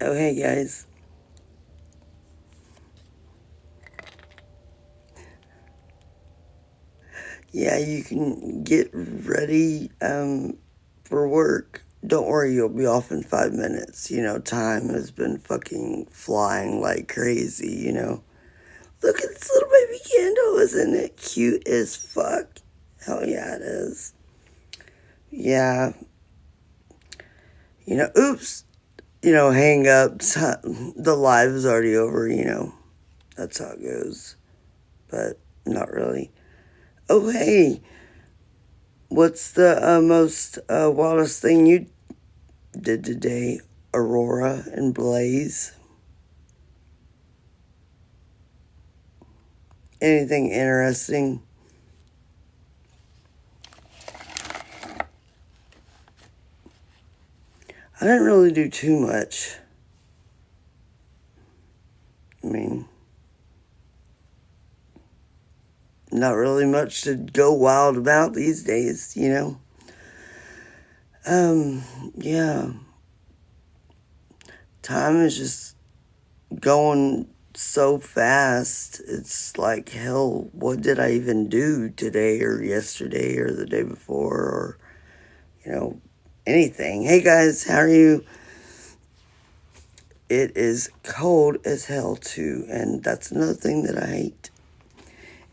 Oh, hey guys. Yeah, you can get ready for work. Don't worry, you'll be off in 5 minutes. Time has been fucking flying like crazy. Look at this little baby candle. Isn't it cute as fuck? Hell yeah, it is. Yeah. Oops. Hang up. The live is already over. That's how it goes. But not really. Oh, hey. What's the most wildest thing you did today, Aurora and Blaze? Anything interesting? I didn't really do too much. I mean, not really much to go wild about these days. Yeah. Time is just going so fast. It's like, hell, what did I even do today or yesterday or the day before or, you know, anything? Hey guys, how are you? It is cold as hell too, and that's another thing that I hate.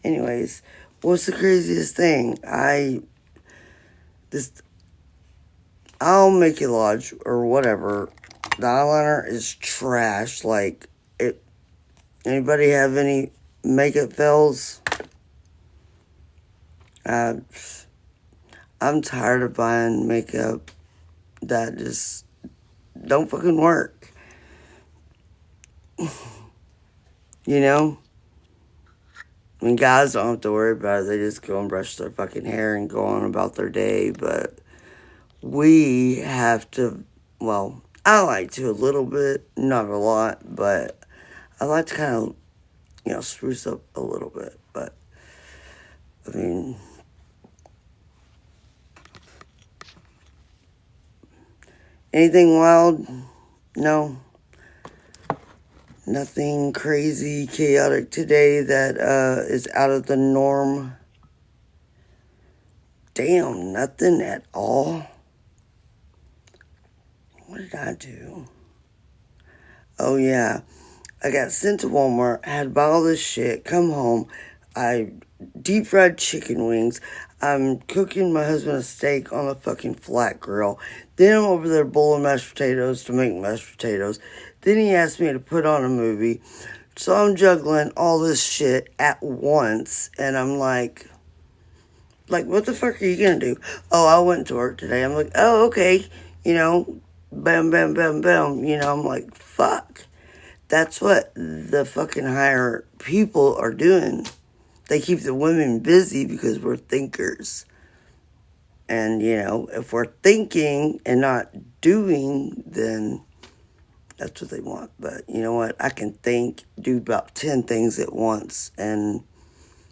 Anyways, what's the craziest thing? This I'll make it lodge or whatever. The eyeliner is trash. Like it. Anybody have any makeup fails? Uh, I'm tired of buying makeup that just don't fucking work. You know? I mean, guys don't have to worry about it. They just go and brush their fucking hair and go on about their day. But we have to, well, I like to a little bit, not a lot, but I like to kind of, spruce up a little bit. But, I mean, anything wild? No. Nothing crazy, chaotic today that is out of the norm. Damn, nothing at all. What did I do? Oh, yeah. I got sent to Walmart, I had to buy all this shit, come home. I deep fried chicken wings. I'm cooking my husband a steak on a fucking flat grill. Then I'm over there boiling mashed potatoes to make mashed potatoes. Then he asked me to put on a movie. So I'm juggling all this shit at once. And I'm like, what the fuck are you gonna do? Oh, I went to work today. I'm like, oh, okay. Bam, bam, bam, bam. I'm like, fuck. That's what the fucking higher people are doing. They keep the women busy because we're thinkers. And, if we're thinking and not doing, then that's what they want. But you know what? I can do about 10 things at once and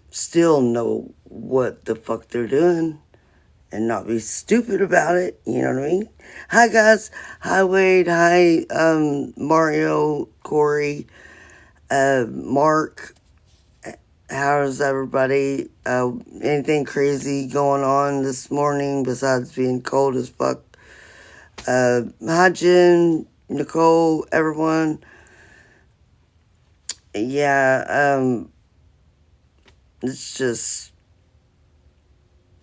still know what the fuck they're doing and not be stupid about it. You know what I mean? Hi, guys. Hi, Wade. Hi, Mario, Corey, Mark. How's everybody? Anything crazy going on this morning besides being cold as fuck? Hi, Jen, Nicole, everyone. Yeah, it's just,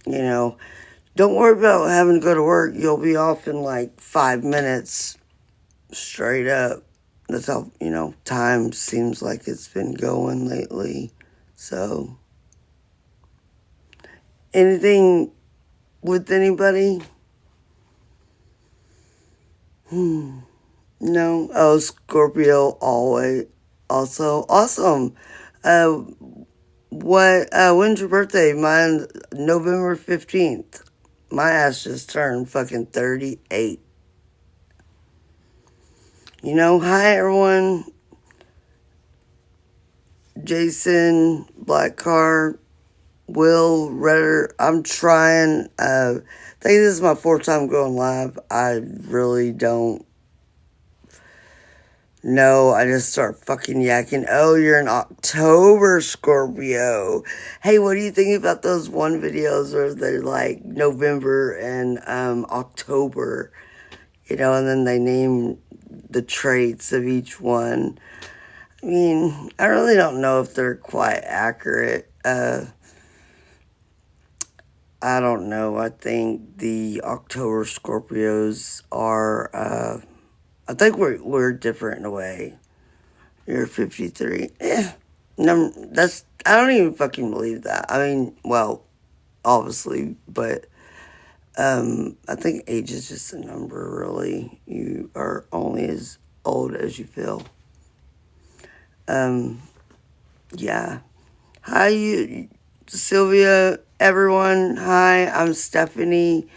don't worry about having to go to work. You'll be off in like 5 minutes straight up. That's how, time seems like it's been going lately. So, anything with anybody? No. Oh, Scorpio always. Also, awesome. Uh, when's your birthday? Mine, November 15th. My ass just turned fucking 38. Hi everyone. Jason, Black Car, Will, Redder. I'm trying. I think this is my fourth time going live. I really don't No, I just start fucking yakking. Oh, you're an October Scorpio. Hey, what do you think about those one videos where they're like November and October, and then they name the traits of each one. I mean, I really don't know if they're quite accurate. I don't know. I think the October Scorpios are, I think we're different in a way. You're 53. I don't even fucking believe that. I mean, well, obviously, but I think age is just a number, really. You are only as old as you feel. Yeah. Hi, Sylvia, everyone. Hi, I'm Stephanie.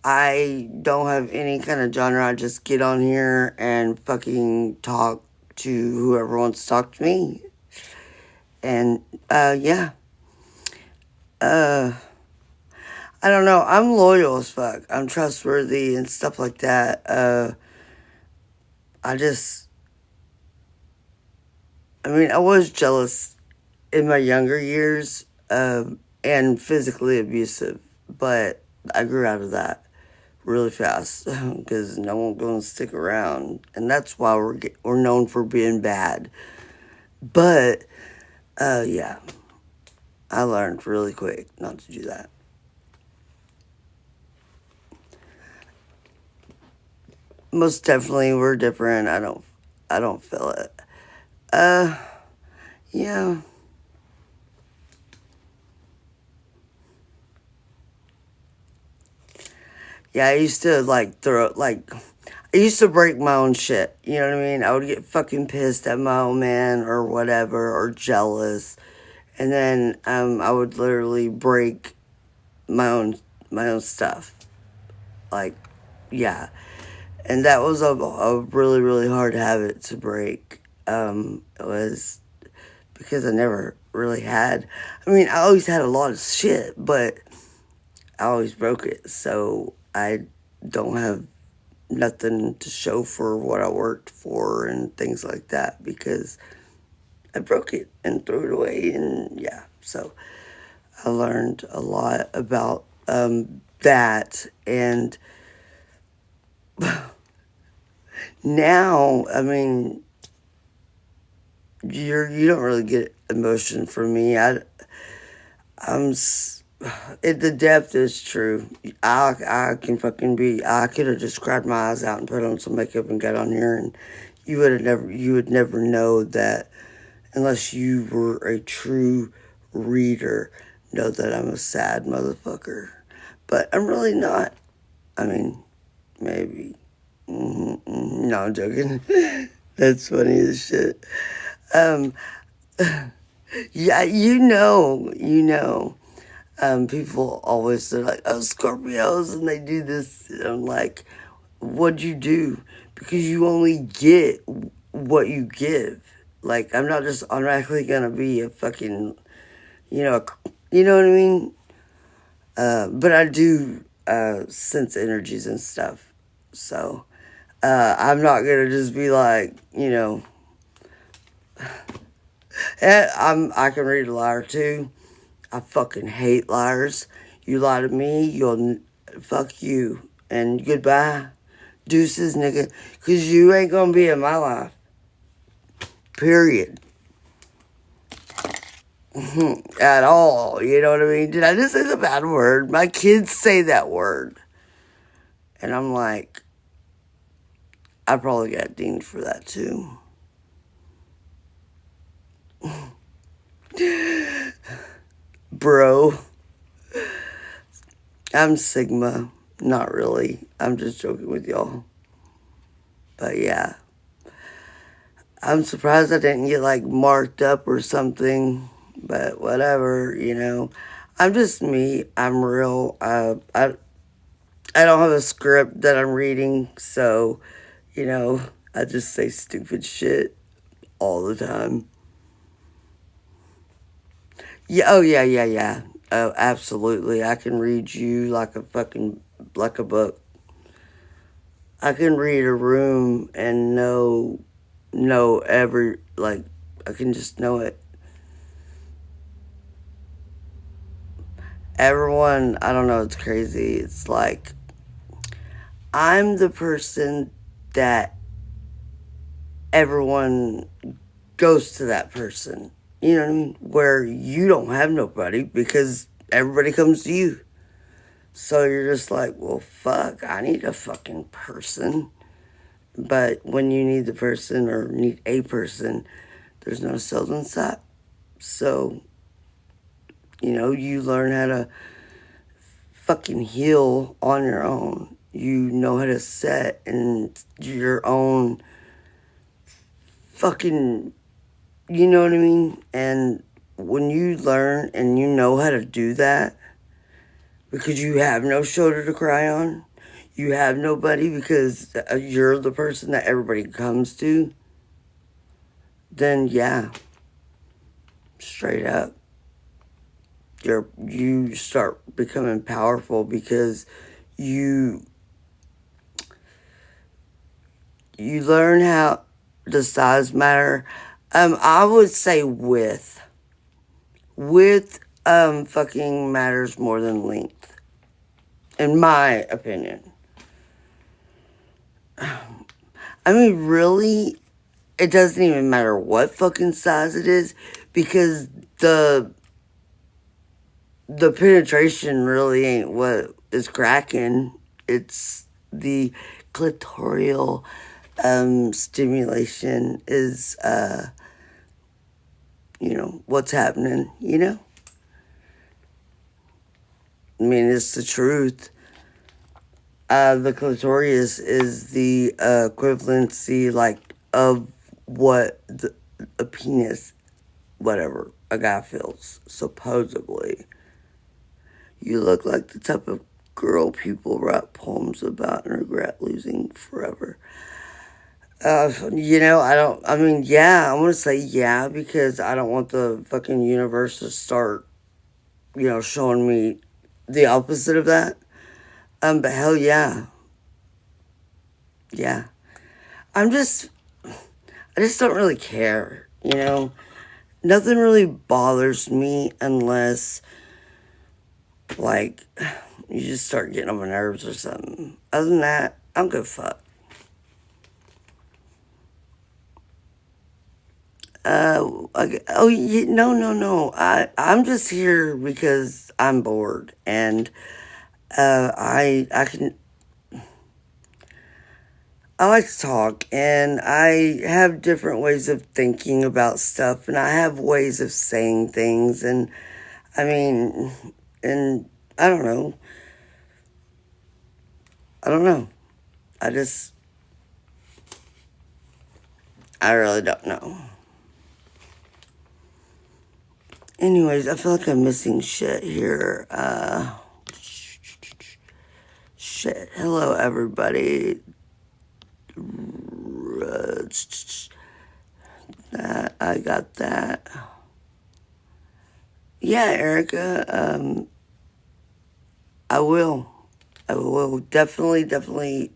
I don't have any kind of genre. I just get on here and fucking talk to whoever wants to talk to me. And, yeah. I don't know. I'm loyal as fuck. I'm trustworthy and stuff like that. I mean, I was jealous in my younger years, and physically abusive, but I grew out of that really fast because no one's going to stick around, and that's why we're known for being bad. But yeah, I learned really quick not to do that. Most definitely, we're different. I don't feel it. Yeah. Yeah, I used to I used to break my own shit. You know what I mean? I would get fucking pissed at my own man or whatever, or jealous. And then I would literally break my own stuff. Like, yeah. And that was a really, really hard habit to break. It was because I never really had. I mean, I always had a lot of shit, but I always broke it. So I don't have nothing to show for what I worked for and things like that because I broke it and threw it away. And yeah, so I learned a lot about that. And now, I mean, you don't really get emotion from me. The depth is true. I can fucking be. I could have just cried my eyes out and put on some makeup and got on here, and you would never know that unless you were a true reader. Know that I'm a sad motherfucker, but I'm really not. I mean, maybe. No, I'm joking. That's funny as shit. Um, yeah, people always say like, oh, Scorpios, and they do this. And I'm like, what'd you do? Because you only get what you give. Like, I'm not just automatically gonna be a fucking, you know what I mean? But I do sense energies and stuff. So, I'm not gonna just be like, I can read a liar too. I fucking hate liars. You lie to me, fuck you. And goodbye. Deuces, nigga. Because you ain't going to be in my life. Period. At all. You know what I mean? Did I just say the bad word? My kids say that word. And I'm like, I probably got dinged for that too. Bro. I'm Sigma. Not really. I'm just joking with y'all. But yeah. I'm surprised I didn't get like marked up or something. But whatever, I'm just me. I'm real. I don't have a script that I'm reading. So, I just say stupid shit all the time. Yeah, oh yeah, yeah, yeah. Oh, absolutely. I can read you like a book. I can read a room and know know like, I can just know it. Everyone, I don't know, it's crazy. It's like, I'm the person that everyone goes to that person. You know what I mean? Where you don't have nobody because everybody comes to you. So you're just like, well, fuck, I need a fucking person. But when you need the person or need a person, there's no cells inside. So, you learn how to fucking heal on your own. You know how to set in your own fucking, you know what I mean? And when you learn and you know how to do that, because you have no shoulder to cry on, you have nobody because you're the person that everybody comes to, then yeah, straight up, you start becoming powerful because you you learn how the size matter. I would say width fucking matters more than length, in my opinion. I mean, really, it doesn't even matter what fucking size it is because the penetration really ain't what is cracking. It's the clitoral stimulation is what's happening, I mean, it's the truth. The clitoris is the equivalency, like, of what a penis, whatever, a guy feels, supposedly. You look like the type of girl people write poems about and regret losing forever. I want to say yeah, because I don't want the fucking universe to start, showing me the opposite of that. But hell yeah. Yeah. I'm just, I just don't really care, Nothing really bothers me unless, like, you just start getting on my nerves or something. Other than that, I'm good fuck. No. I'm just here because I'm bored and I like to talk and I have different ways of thinking about stuff and I have ways of saying things and I mean, and I don't know. I don't know. I just, I really don't know. Anyways, I feel like I'm missing shit here. Shit. Hello, everybody. That, I got that. Yeah, Erica, I will. I will definitely,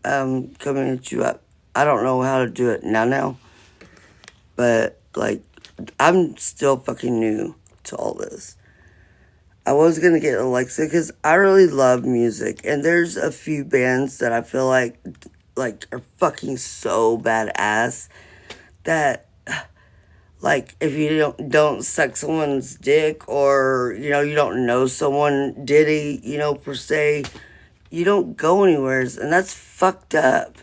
come and hit you up. I don't know how to do it now, but, like, I'm still fucking new to all this. I was gonna get Alexa because I really love music, and there's a few bands that I feel like are fucking so badass that like if you don't suck someone's dick or you don't know someone Diddy per se, you don't go anywhere, and that's fucked up.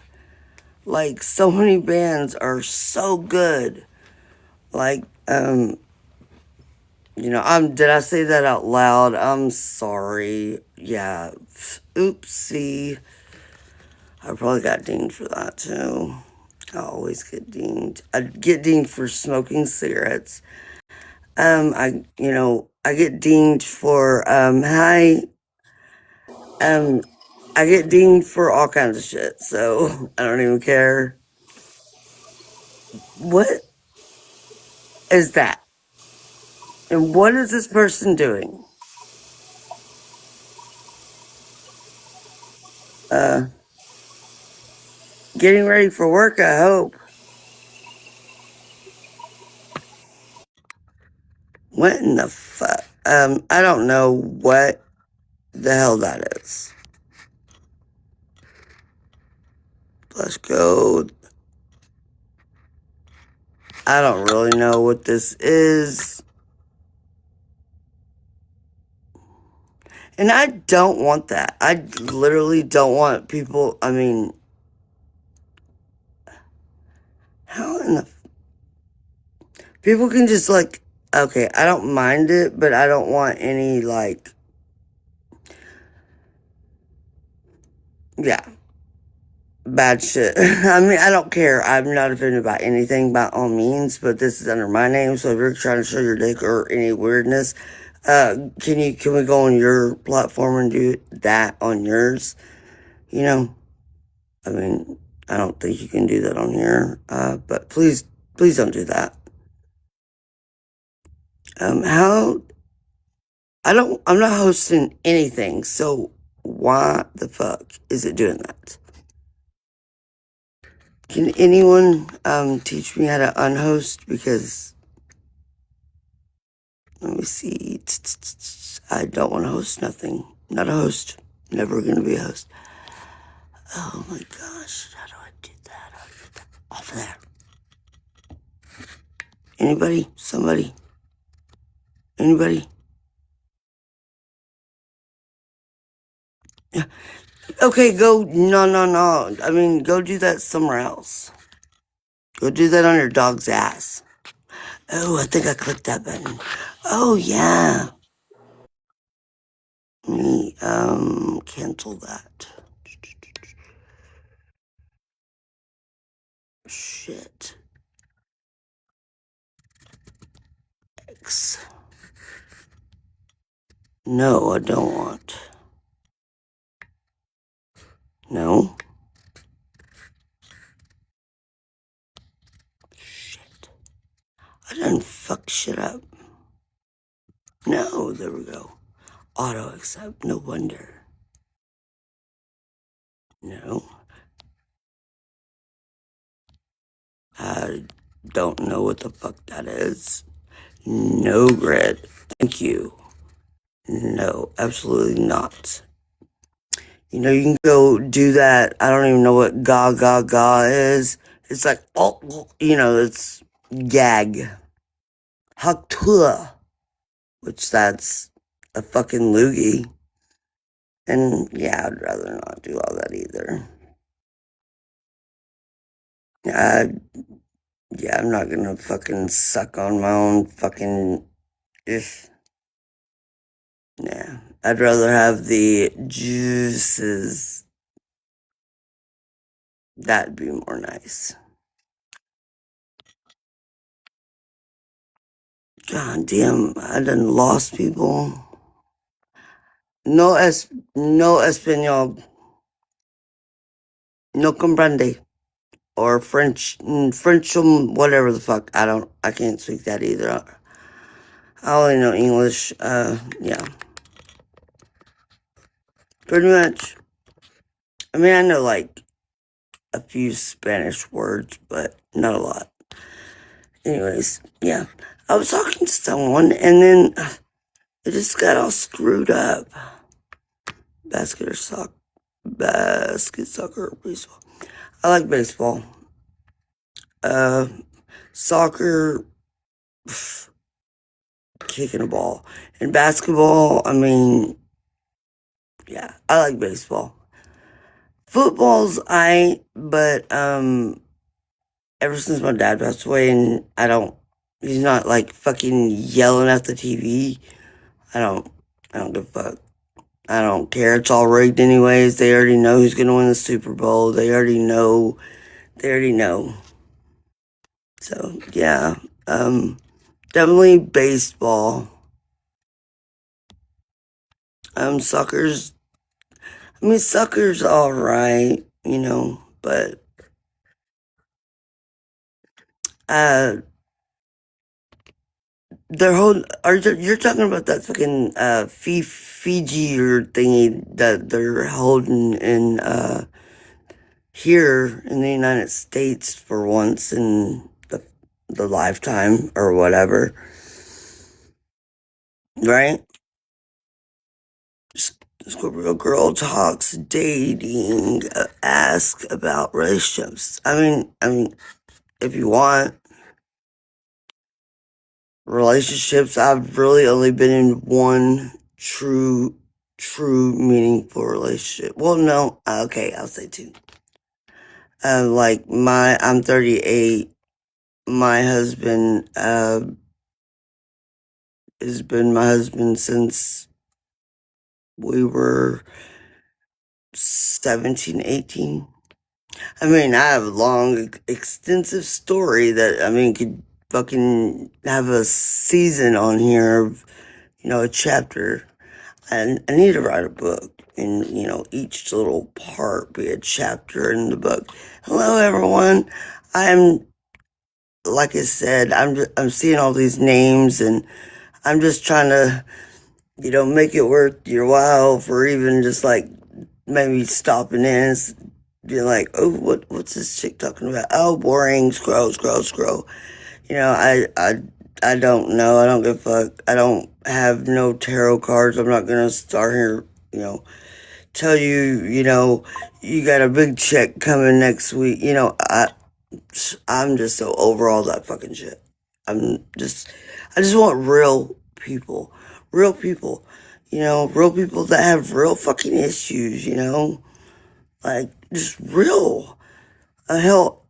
Like so many bands are so good. Like did I say that out loud? I'm sorry. Yeah. Oopsie. I probably got dinged for that too. I always get dinged. I get dinged for smoking cigarettes. I get dinged for um I get dinged for all kinds of shit, so I don't even care. What is that? And what is this person doing? Uh, getting ready for work, I hope. What in the fuck? I don't know what the hell that is. Let's go. I don't really know what this is. And I don't want that. I literally don't want people, I mean, how in the... People can just like, okay, I don't mind it, but I don't want any like, yeah, bad shit. I mean, I don't care. I'm not offended by anything by all means, but this is under my name, so if you're trying to show your dick or any weirdness, can we go on your platform and do that on yours? You know, I mean, I don't think you can do that on here, but please don't do that. I'm not hosting anything, so why the fuck is it doing that? Can anyone, teach me how to unhost? Because, let me see, I don't want to host nothing. Not a host. Never gonna be a host. Oh my gosh, how do I do that? How do I get that off of there? Anybody? Somebody? Anybody? Yeah. Okay, go. No. I mean, go do that somewhere else. Go do that on your dog's ass. Oh, I think I clicked that button. Oh, yeah. Let me, cancel that. Shit. X. No, I don't want. No. Shit. I done fuck shit up. No, there we go. Auto accept, no wonder. No. I don't know what the fuck that is. No grid. Thank you. No, absolutely not. You know, you can go do that. I don't even know what ga is. It's like, oh, you know, it's gag. Haktua, which that's a fucking loogie. And yeah, I'd rather not do all that either. Yeah, I'm not gonna fucking suck on my own fucking... Nah, I'd rather have the juices. That'd be more nice. God damn, I done lost people. No español. No comprende. Or French, whatever the fuck. I can't speak that either. I only know English. Yeah. Pretty much. I mean, I know like a few Spanish words, but not a lot. Anyways, yeah. I was talking to someone and then it just got all screwed up. Basket, soccer, baseball. I like baseball. Soccer, kicking a ball. And basketball, I mean, yeah, I like baseball. Football's but ever since my dad passed away and he's not like fucking yelling at the TV, I don't give a fuck. I don't care. It's all rigged anyways. They already know who's gonna win the Super Bowl. They already know. So yeah, definitely baseball. Soccer's alright, you know, but you're talking about that fucking Fiji or thingy that they're holding in here in the United States for once in the lifetime or whatever. right? Scorpio girl talks, dating, ask about relationships. I mean, if you want relationships, I've really only been in one true, meaningful relationship. Well, no, okay, I'll say two. I'm 38. My husband, has been my husband since we were 17, 18. I mean, I have a long, extensive story that, I mean, could fucking have a season on here of, a chapter. And I need to write a book and, each little part be a chapter in the book. Hello, everyone. I'm, like I said, I'm seeing all these names and I'm just trying to, make it worth your while for even just like maybe stopping in and being like, oh, what's this chick talking about? Oh, boring, scroll. I don't know. I don't give a fuck. I don't have no tarot cards. I'm not gonna start here, tell you, you got a big check coming next week. I'm just so over all that fucking shit. I just want real people, real people that have real fucking issues, like just real. Hell,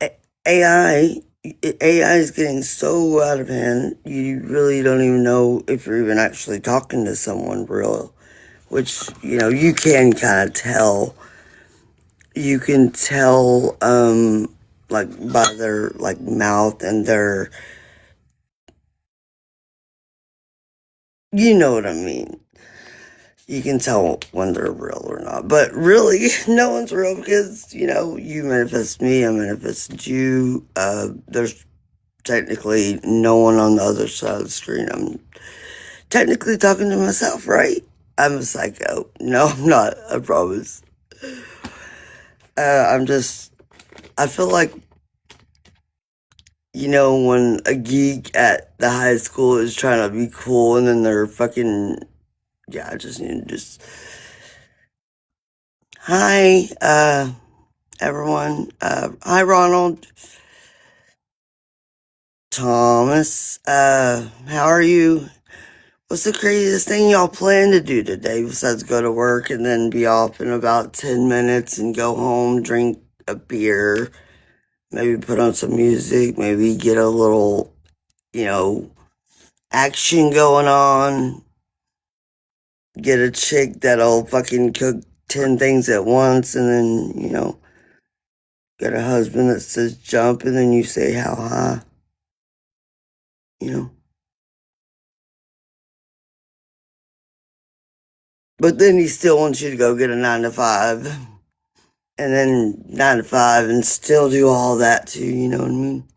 AI is getting so out of hand. You really don't even know if you're even actually talking to someone real, which you can kind of tell. You can tell, like by their like mouth and their, you know what I mean. You can tell when they're real or not. But really, no one's real because, you manifest me, I manifest you. There's technically no one on the other side of the screen. I'm technically talking to myself, right? I'm a psycho. No, I'm not. I promise. I'm just, I feel like, when a geek at the high school is trying to be cool and then they're fucking, yeah, I just need to just, hi, everyone. Hi, Ronald. Thomas. How are you? What's the craziest thing y'all plan to do today besides go to work and then be off in about 10 minutes and go home, drink a beer, maybe put on some music, maybe get a little, action going on, get a chick that'll fucking cook 10 things at once and then, get a husband that says jump and then you say how high, you know. But then he still wants you to go get a 9 to 5 and then 9 to 5 and still do all that too, you know what I mean?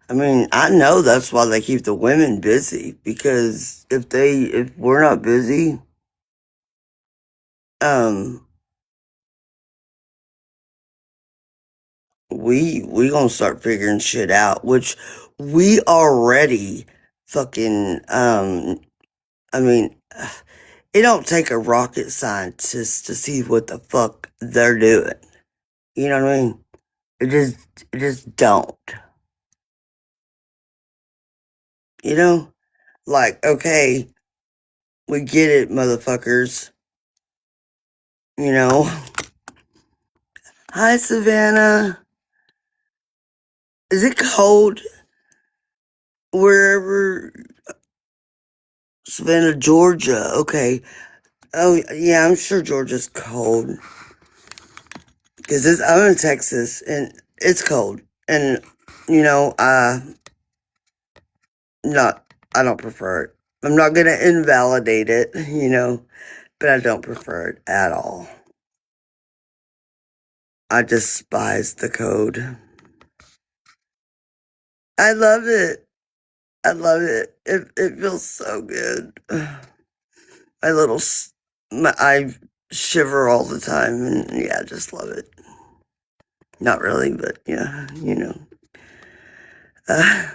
I mean, I know that's why they keep the women busy because if we're not busy, um, we gonna start figuring shit out, which we already fucking I mean, it don't take a rocket scientist to see what the fuck they're doing. You know what I mean? It just it just don't. You know? Like, okay, we get it, motherfuckers. You know? Hi, Savannah. Is it cold wherever? Savannah, Georgia. Okay. Oh, yeah, I'm sure Georgia's cold. Because I'm in Texas and it's cold. And, not, I don't prefer it. I'm not going to invalidate it, but I don't prefer it at all. I despise the code. I love it. I love it. It feels so good. My little, I shiver all the time, and yeah, I just love it. Not really, but yeah, Uh,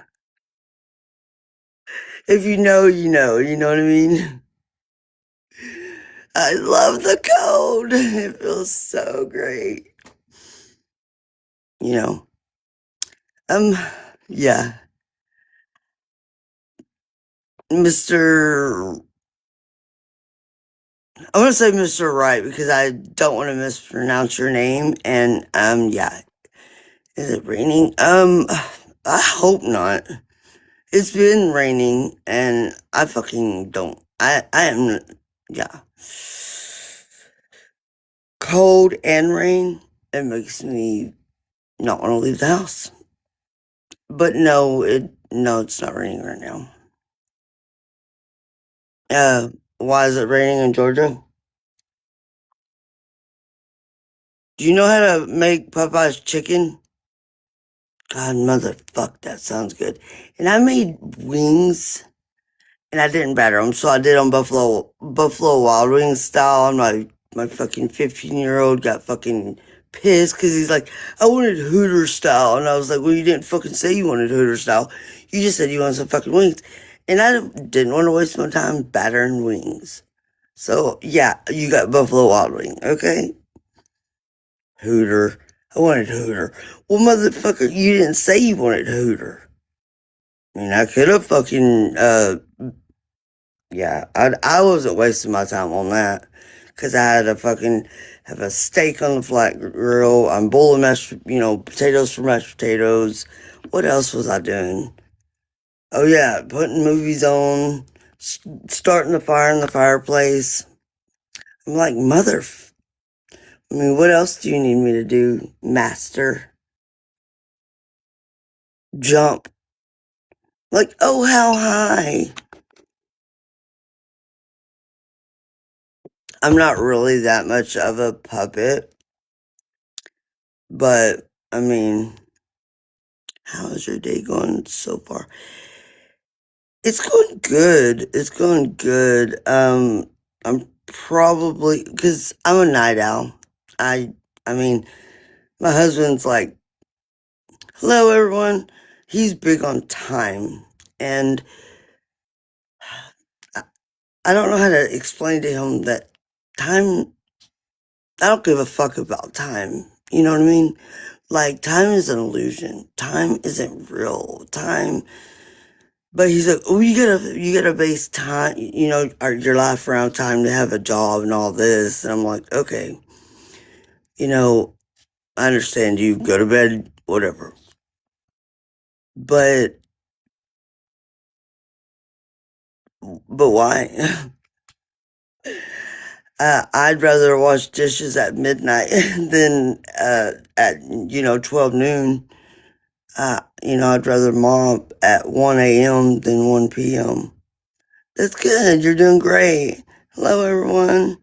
if you know, you know what I mean? I love the cold. It feels so great. You know. Um, yeah. Mr. I want to say Mr. Wright because I don't want to mispronounce your name. And, yeah. Is it raining? I hope not. It's been raining and I fucking don't. I am, yeah. Cold and rain, it makes me not want to leave the house. But no, it's not raining right now. Uh, why is it raining in Georgia? Do you know how to make Popeye's chicken? God, motherfuck, that sounds good. And I made wings, and I didn't batter them, so I did them Buffalo Wild Wings style. And my fucking 15-year-old got fucking pissed because he's like, I wanted Hooter style, and I was like, well, you didn't fucking say you wanted Hooter style. You just said you wanted some fucking wings, and I didn't want to waste my time battering wings. So yeah, you got Buffalo Wild Wing, okay? Hooter. I wanted Hooter. Well, motherfucker, you didn't say you wanted Hooter. I mean, I could have fucking, yeah, I wasn't wasting my time on that. Cause I had to fucking have a steak on the flat grill. I'm boiling potatoes for mashed potatoes. What else was I doing? Oh yeah, putting movies on, starting the fire in the fireplace. I'm like, I mean, what else do you need me to do, master? Jump. Like, oh, how high? I'm not really that much of a puppet, but I mean, how is your day going so far? It's going good. It's going good. I'm probably because I'm a night owl. I mean, my husband's like, "Hello, everyone." He's big on time, and I, I don't know how to explain to him that time. I don't give a fuck about time. You know what I mean? Like, time is an illusion. Time isn't real. But he's like, oh, you gotta base time, your life around time to have a job and all this. And I'm like, okay, you know, I understand you go to bed, whatever. But, but why? I'd rather wash dishes at midnight than, at, 12 noon. I'd rather mop at 1 a.m. than 1 p.m. That's good. You're doing great. Hello, everyone.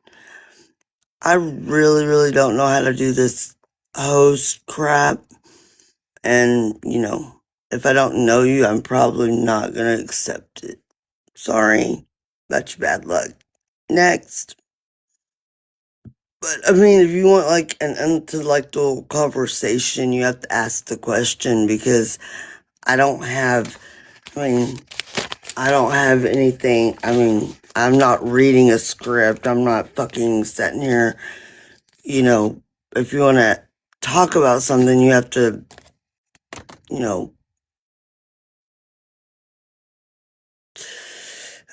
I really, really don't know how to do this host crap. And, if I don't know you, I'm probably not going to accept it. Sorry. That's bad luck. Next. But, I mean, if you want, like, an intellectual conversation, you have to ask the question because I don't have, I mean, I don't have anything. I mean, I'm not reading a script. I'm not fucking sitting here. If you want to talk about something, you have to, you know,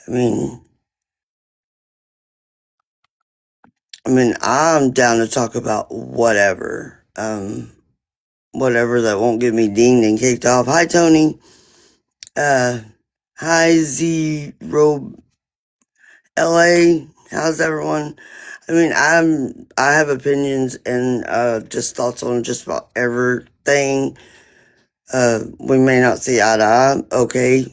I mean, I'm down to talk about whatever. Whatever that won't get me dinged and kicked off. Hi, Tony. Uh, hi, Z Robe LA. How's everyone? I have opinions and, just thoughts on just about everything. We may not see eye to eye. Okay.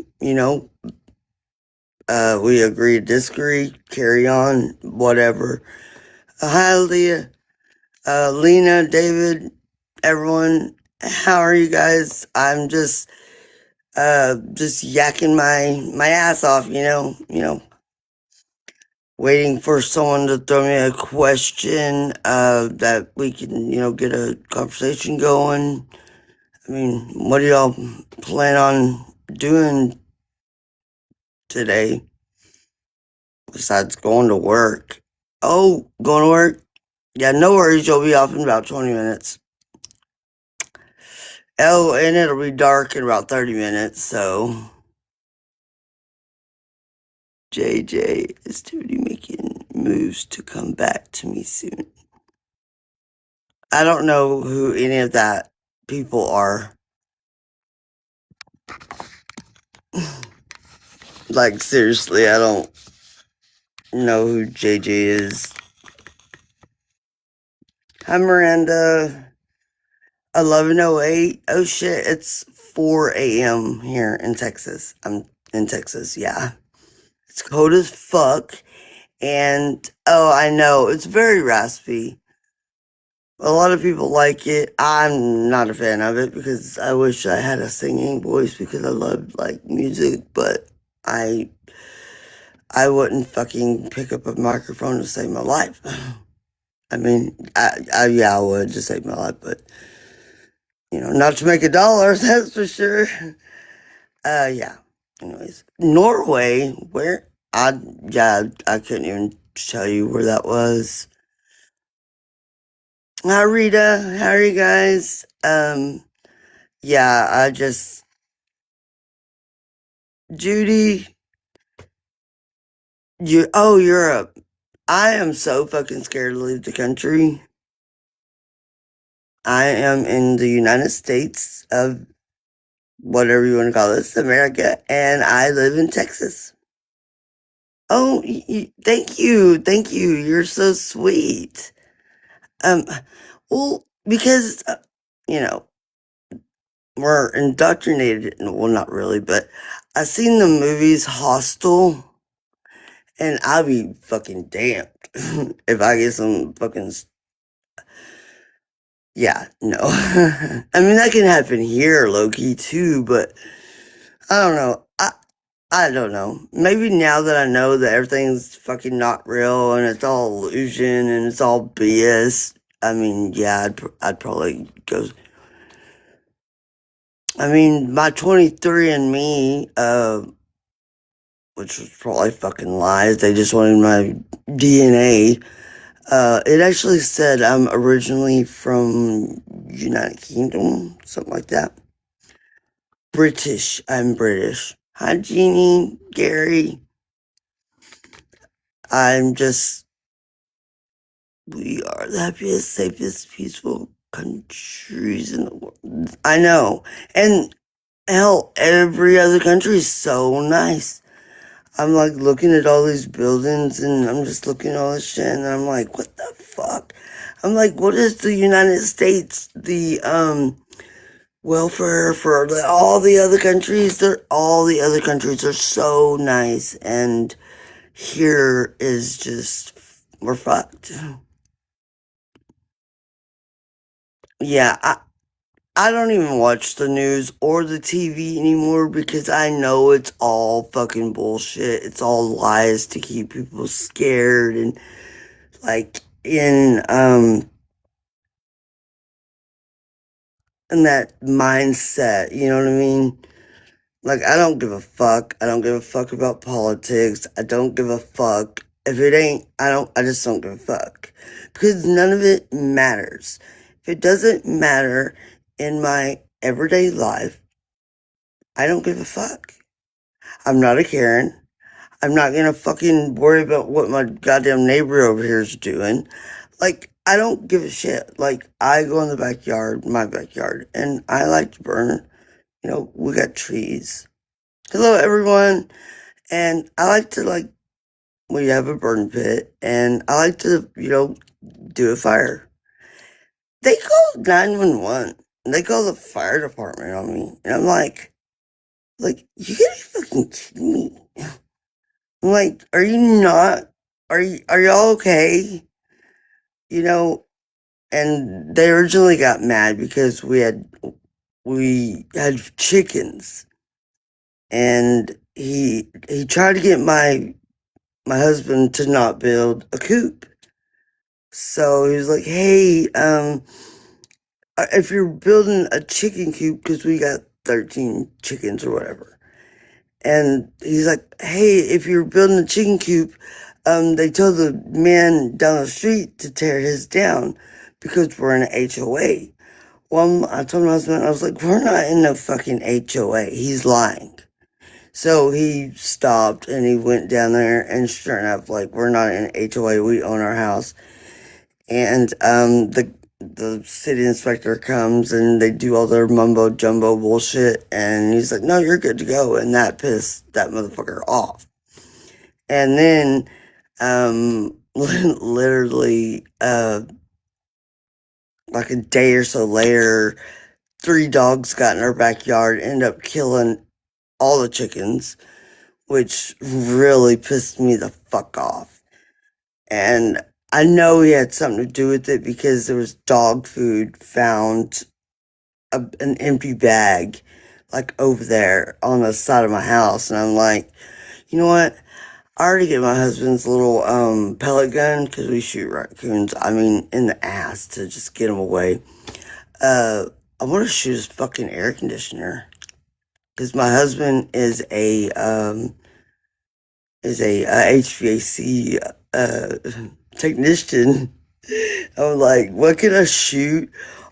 We agree to disagree. Carry on. Whatever. Hi, Leah. Lena, David, everyone. How are you guys? I'm just yakking my ass off, waiting for someone to throw me a question that we can, get a conversation going. I mean, what do y'all plan on doing today besides going to work? Oh, going to work? Yeah, no worries. You'll be off in about 20 minutes. Oh, and it'll be dark in about 30 minutes, so. JJ is duty making moves to come back to me soon. I don't know who any of that people are. Like, seriously, I don't know who JJ is. Hi, Miranda. 11:08. Oh shit, it's 4 a.m. here in Texas. I'm in Texas, yeah. It's cold as fuck. And, oh, I know, it's very raspy. A lot of people like it. I'm not a fan of it because I wish I had a singing voice because I love like music, but I wouldn't fucking pick up a microphone to save my life. I mean, yeah, I would to save my life, but not to make $1, that's for sure. Yeah. Anyways, Norway, where I couldn't even tell you where that was. Hi, Rita. How are you guys? Yeah, Judy, Europe. I am so fucking scared to leave the country. I am in the United States of whatever you want to call this, America, and I live in Texas. Oh, thank you. Thank you. You're so sweet. Um, well, because, you know, we're indoctrinated. Well, not really, but I've seen the movies Hostel, and I'll be fucking damned if I get some fucking. Yeah, no. I mean, that can happen here, low key too, but I don't know. I don't know. Maybe now that I know that everything's fucking not real and it's all illusion and it's all BS. I mean, yeah, I'd probably go. I mean, my 23andMe, which was probably fucking lies. They just wanted my DNA. It actually said I'm originally from United Kingdom, something like that. British. I'm British. Hi, Jeannie, Gary. We are the happiest, safest, peaceful countries in the world. I know. And hell, every other country is so nice. I'm like looking at all these buildings and I'm just looking at all this shit and I'm like, what the fuck? I'm like, what is the United States? The, welfare for all the other countries. All the other countries are so nice, and here is just we're fucked. Yeah, I don't even watch the news or the TV anymore because I know it's all fucking bullshit. It's all lies to keep people scared and like in that mindset, you know what I mean? Like, I don't give a fuck. I don't give a fuck about politics. I don't give a fuck. If it ain't, I just don't give a fuck. Because none of it matters. If it doesn't matter in my everyday life, I don't give a fuck. I'm not a Karen. I'm not gonna fucking worry about what my goddamn neighbor over here is doing. Like, I don't give a shit. Like, I go in the backyard, my backyard, and I like to burn. We got trees. Hello, everyone. And I like to, we have a burn pit, and I like to, do a fire. They call 911. They call the fire department on me. And I'm you gotta be fucking kidding me. I'm like, are you not? Are y'all okay? And they originally got mad because we had chickens. And he tried to get my my husband to not build a coop. So he was like, hey, if you're building a chicken coop, because we got 13 chickens or whatever. And he's like, hey, if you're building a chicken coop, they told the man down the street to tear his down because we're in an HOA. Well, I told my husband, I was like, we're not in a fucking HOA. He's lying. So he stopped and he went down there, and sure enough, like, we're not in an HOA. We own our house. And the city inspector comes and they do all their mumbo jumbo bullshit, and he's like, no, you're good to go. And that pissed that motherfucker off. And then literally like a day or so later, 3 dogs got in our backyard, ended up killing all the chickens, which really pissed me the fuck off. And I know he had something to do with it because there was dog food found, an empty bag, like over there on the side of my house. And I'm like, you know what? I already get my husband's little pellet gun because we shoot raccoons. I mean, in the ass to just get them away. I want to shoot his fucking air conditioner because my husband is a HVAC technician. I'm like, what can I shoot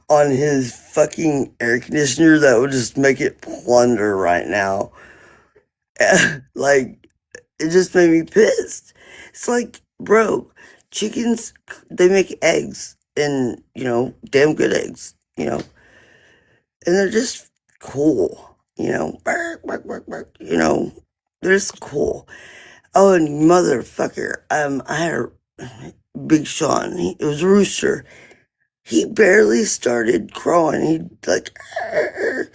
on his fucking air conditioner that would just make it plunder right now? Like, it just made me pissed. It's like, bro, chickens, they make eggs, and, damn good eggs, and they're just cool, bark, bark, bark, bark, they're just cool. Oh, and motherfucker, I had a Big Sean, it was a rooster. He barely started crowing. He like, "Arr."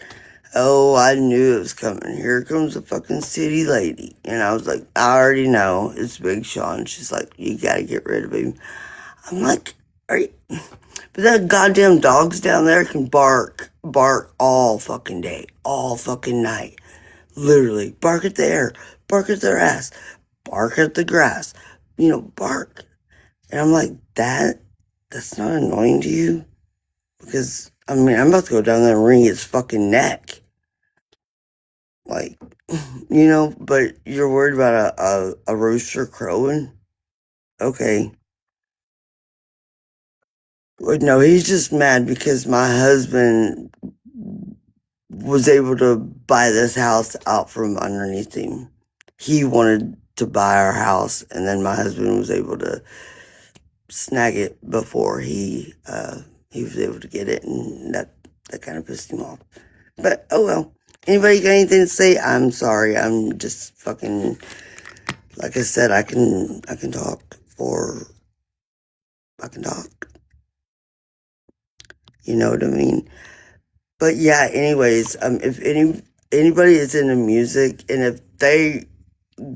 Oh, I knew it was coming. Here comes the fucking city lady. And I was like, I already know it's Big Sean. She's like, you gotta get rid of him. I'm like, are you? But that goddamn dogs down there can bark all fucking day, all fucking night. Literally, bark at the air, bark at their ass, bark at the grass, bark. And I'm like, that's not annoying to you? Because, I'm about to go down there and wring his fucking neck. Like, but you're worried about a rooster crowing? Okay. But no, he's just mad because my husband was able to buy this house out from underneath him. He wanted to buy our house, and then my husband was able to snag it before he was able to get it, and that kind of pissed him off. But oh well. Anybody got anything to say? I'm sorry. I'm just fucking, like I said, I can talk for, I can talk. You know what I mean? But yeah, anyways, if anybody is into music, and if they,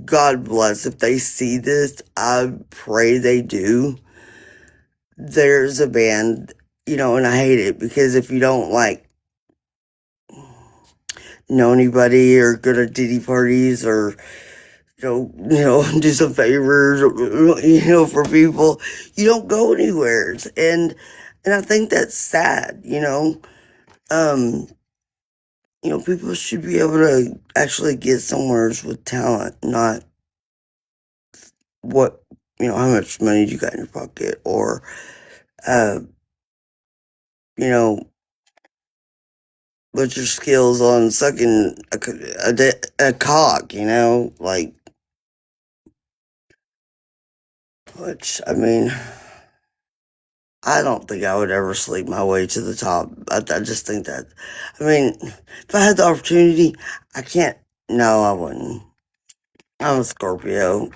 God bless, if they see this, I pray they do. There's a band, and I hate it because if you don't like know anybody or go to Diddy parties or do some favors, for people, you don't go anywhere, and I think that's sad, people should be able to actually get somewheres with talent, not what, how much money you got in your pocket, or, what's your skills on sucking a cock, like, which, I don't think I would ever sleep my way to the top. I just think that, if I had the opportunity, I can't, no, I wouldn't. I'm a Scorpio.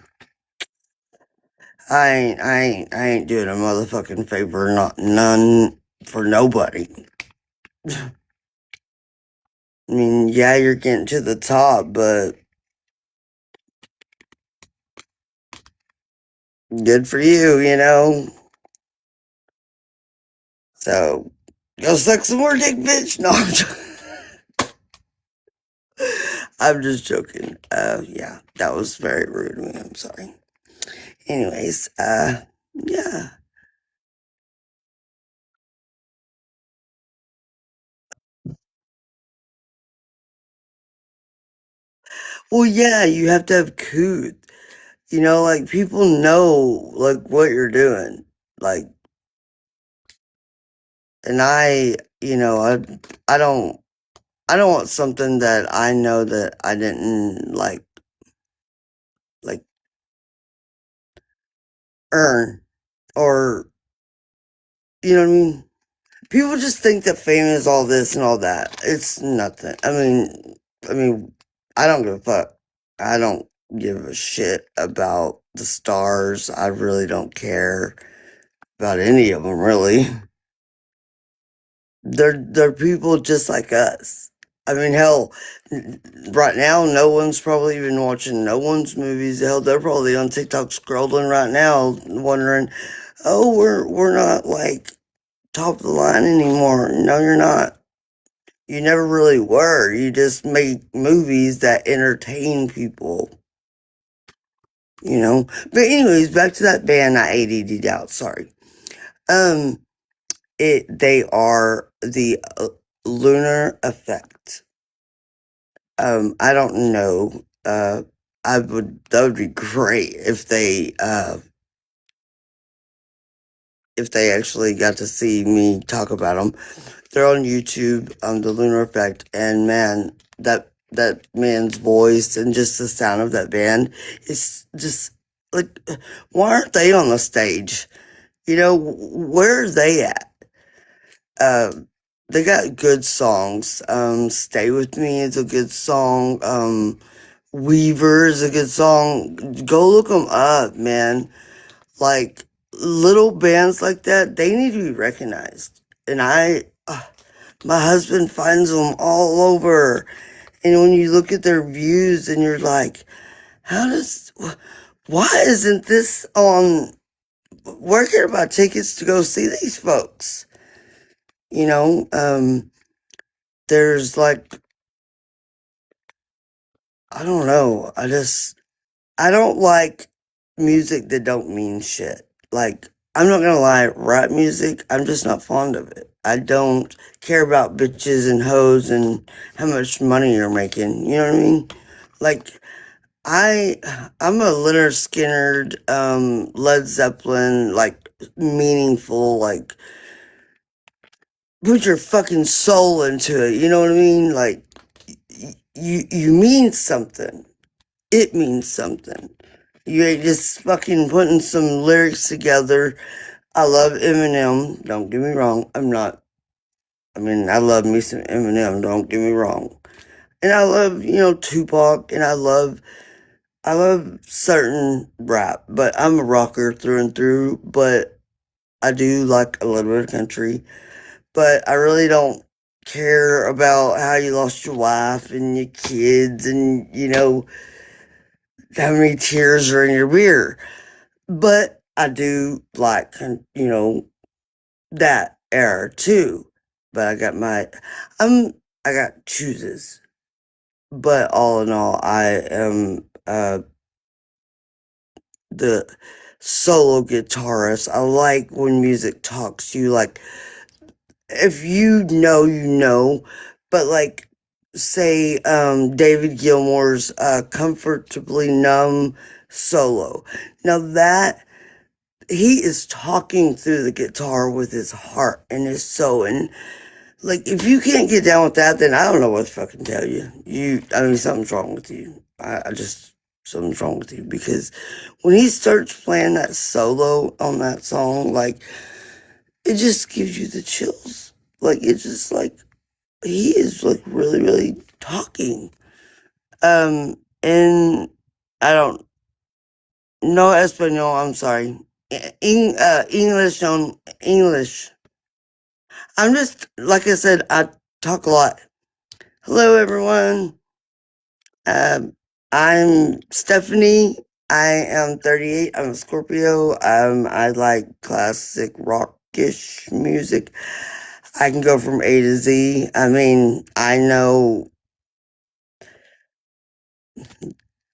I ain't doing a motherfucking favor, none for nobody. Yeah, you're getting to the top, but good for you, So, go suck some more dick, bitch. No, I'm just joking. Yeah, that was very rude of me. I'm sorry. Anyways, yeah. Well, yeah, you have to have couth. You know, like people know like what you're doing. Like, and I don't want something that I know that I didn't like earn or you know what I mean? People just think that fame is all this and all that. It's nothing. I mean, I don't give a fuck. I don't give a shit about the stars. I really don't care about any of them, really. They're people just like us. I mean, hell, right now, no one's probably even watching no one's movies. Hell, they're probably on TikTok scrolling right now, wondering, "Oh, we're not like top of the line anymore." No, you're not. You never really were. You just make movies that entertain people, you know. But anyways, back to that band I ADD'd out. Sorry. Um, they are the Lunar Effect. I don't know. That would be great if they actually got to see me talk about them. They're on YouTube, the Lunar Effect, and man, that man's voice and just the sound of that band is just like, why aren't they on the stage? You know, where are they at? They got good songs. Stay With Me is a good song. Weaver is a good song. Go look them up, man. Like, little bands like that, they need to be recognized. And my husband finds them all over. And when you look at their views and you're like, why isn't this on, where can I buy tickets to go see these folks? You know, there's like, I don't know. I don't like music that don't mean shit. Like, I'm not gonna lie, rap music, I'm just not fond of it. I don't care about bitches and hoes and how much money you're making. You know what I mean? Like, I I'm a Leonard Skinner, Led Zeppelin, like meaningful, like put your fucking soul into it. You know what I mean? Like you mean something. It means something. You ain't just fucking putting some lyrics together. I love Eminem. Don't get me wrong. I love me some Eminem. Don't get me wrong. And I love, Tupac, and I love certain rap, but I'm a rocker through and through, but I do like a little bit of country, but I really don't care about how you lost your wife and your kids and, how many tears are in your beer. But I do like, that era too. But I got chooses. But all in all, I am, the solo guitarist. I like when music talks to you. Like, if you know, but like, say, David Gilmour's, Comfortably Numb solo. Now that he is talking through the guitar with his heart and his soul. And like, if you can't get down with that, then I don't know what to fucking tell you. Something's wrong with you. Something's wrong with you because when he starts playing that solo on that song, like, it just gives you the chills. Like, it's just like, he is like really, really talking. And I don't know Espanol, I'm sorry. English on English. I'm just, like I said, I talk a lot. Hello, everyone. Um, I'm Stephanie. I am 38. I'm a Scorpio. I like classic rockish music. I can go from A to Z. I know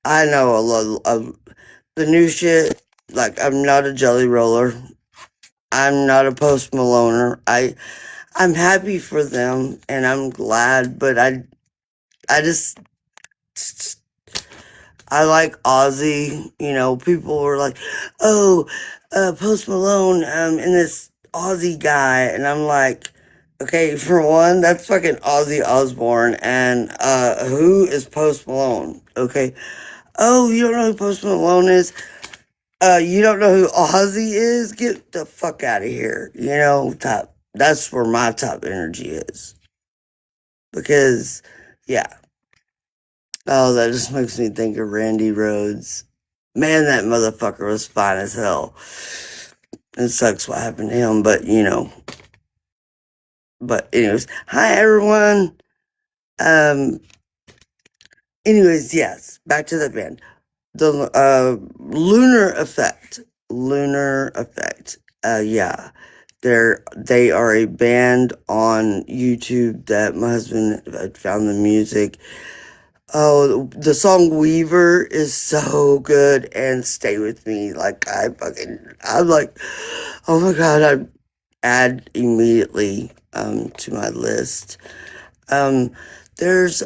a lot of the new shit. Like, I'm not a Jelly Roller. I'm not a Post Maloner. I'm happy for them and I'm glad, but I just I like Ozzy. You know, people were like, "Oh, Post Malone, and this Ozzy guy," and I'm like, "Okay, for one, that's fucking Ozzy Osbourne, and who is Post Malone?" Okay, oh, you don't know who Post Malone is? You don't know who Ozzy is? Get the fuck out of here. You know, top. That's where my top energy is because, yeah. Oh, that just makes me think of Randy Rhoads. Man, that motherfucker was fine as hell. It sucks what happened to him, but you know. But anyways, hi everyone. Um. Anyways, yes, back to the band. The Lunar Effect. Lunar Effect. Yeah, they are a band on YouTube that my husband had found the music. Oh, the song Weaver is so good and Stay With Me. Like, I'm like, oh my God, I add immediately, to my list. Um, there's,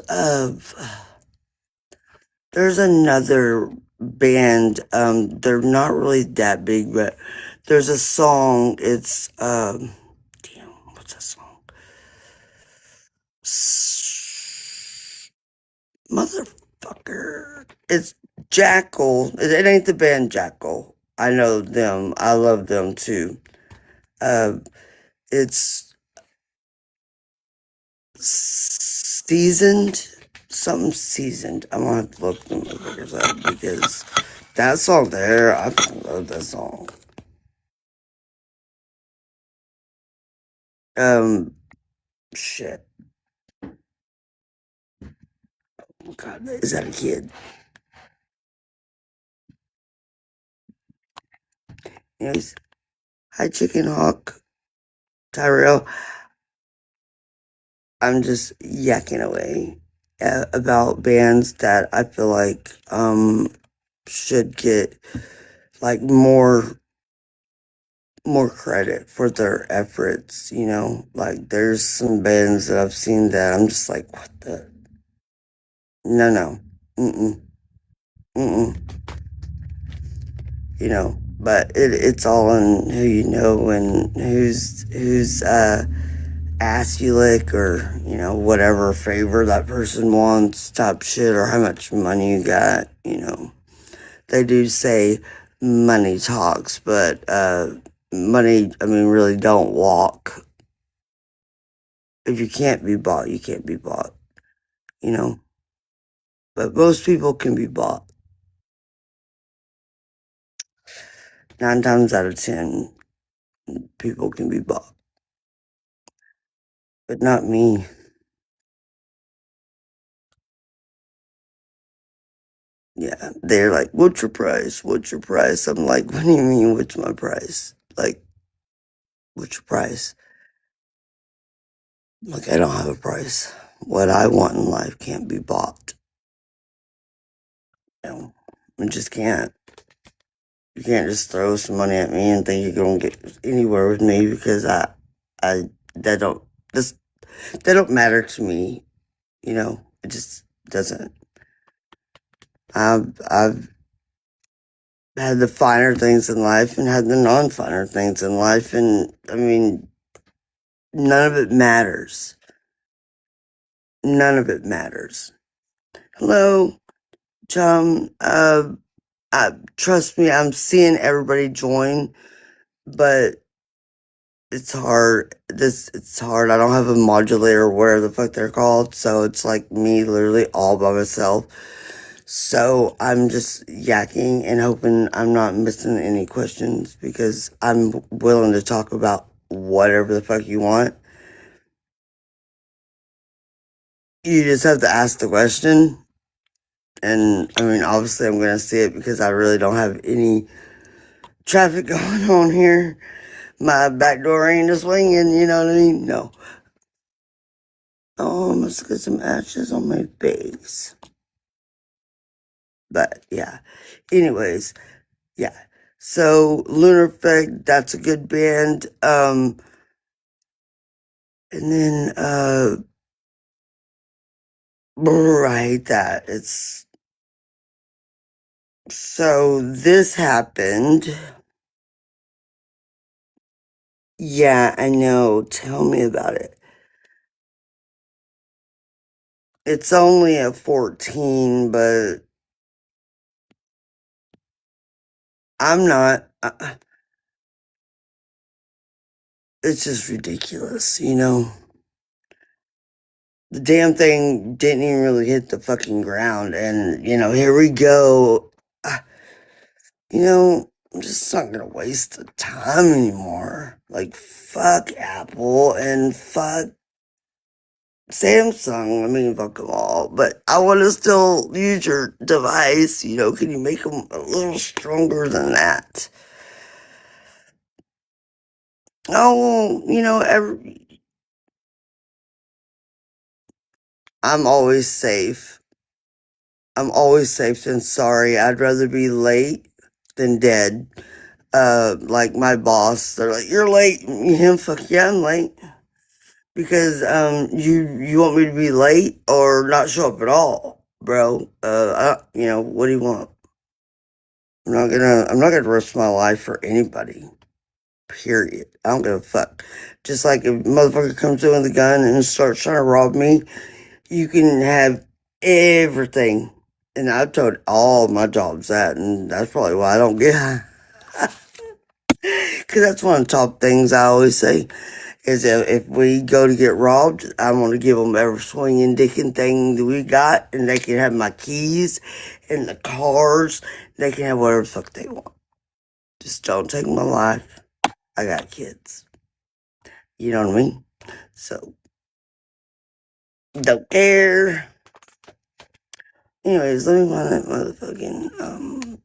there's another band, they're not really that big, but there's a song, it's, damn, what's that song? Motherfucker. It's Jackal. It ain't the band Jackal. I know them. I love them too. Uh, it's seasoned. Something seasoned. I'm gonna have to look them motherfuckers up because that song there, I love that song. Shit. Oh God, is that a kid? Anyways, hi Chicken Hawk, Tyrell. I'm just yakking away about bands that I feel like should get like more credit for their efforts, you know? Like there's some bands that I've seen that I'm just like, what the no. Mm-mm. Mm-mm. You know, but it's all in who you know and who's ass you lick or, you know, whatever favor that person wants type shit or how much money you got, you know. They do say money talks, but money, I mean, really don't walk. If you can't be bought, you can't be bought, you know. But most people can be bought. 9 times out of 10, people can be bought. But not me. Yeah, they're like, what's your price? What's your price? I'm like, what do you mean, what's my price? Like, what's your price? Like, I don't have a price. What I want in life can't be bought. You know, I just can't. You can't just throw some money at me and think you're gonna get anywhere with me because I, that don't, this, that don't matter to me. You know, it just doesn't. I've had the finer things in life and had the non-finer things in life, and I mean, none of it matters. None of it matters. Hello, chum. Trust me, I'm seeing everybody join, but it's hard. It's hard. I don't have a modulator, where the fuck they're called, so it's like me literally all by myself. So I'm just yakking and hoping I'm not missing any questions because I'm willing to talk about whatever the fuck you want. You just have to ask the question. And I mean, obviously, I'm gonna see it because I really don't have any traffic going on here. My back door ain't a swinging, you know what I mean? No. Oh, I must get some ashes on my face. But yeah. Anyways, yeah. So Lunar Effect, that's a good band. And then I hate that. It's so this happened. Yeah, I know. Tell me about it. It's only a 14, but I'm not. It's just ridiculous, you know? The damn thing didn't even really hit the fucking ground, and, you know, here we go. Uh, You know, I'm just not gonna waste the time anymore. Like, fuck Apple and fuck Samsung. I mean, fuck them all. But I want to still use your device. You know, can you make them a little stronger than that? Oh, you know, I'm always safe. I'm always safe than sorry. I'd rather be late than dead. Like my boss, they're like, "You're late." Yeah, fuck yeah, I'm late. Because you want me to be late or not show up at all, bro? You know, what do you want? I'm not gonna risk my life for anybody. Period. I don't give a fuck. Just like if a motherfucker comes in with a gun and starts trying to rob me, you can have everything. And I've told all my jobs that, and that's probably why I don't get. Because that's one of the top things I always say is if we go to get robbed, I'm going to give them every swinging dicking thing that we got, and they can have my keys and the cars. They can have whatever the fuck they want. Just don't take my life. I got kids. You know what I mean? So, don't care. Anyways, let me find that motherfucking,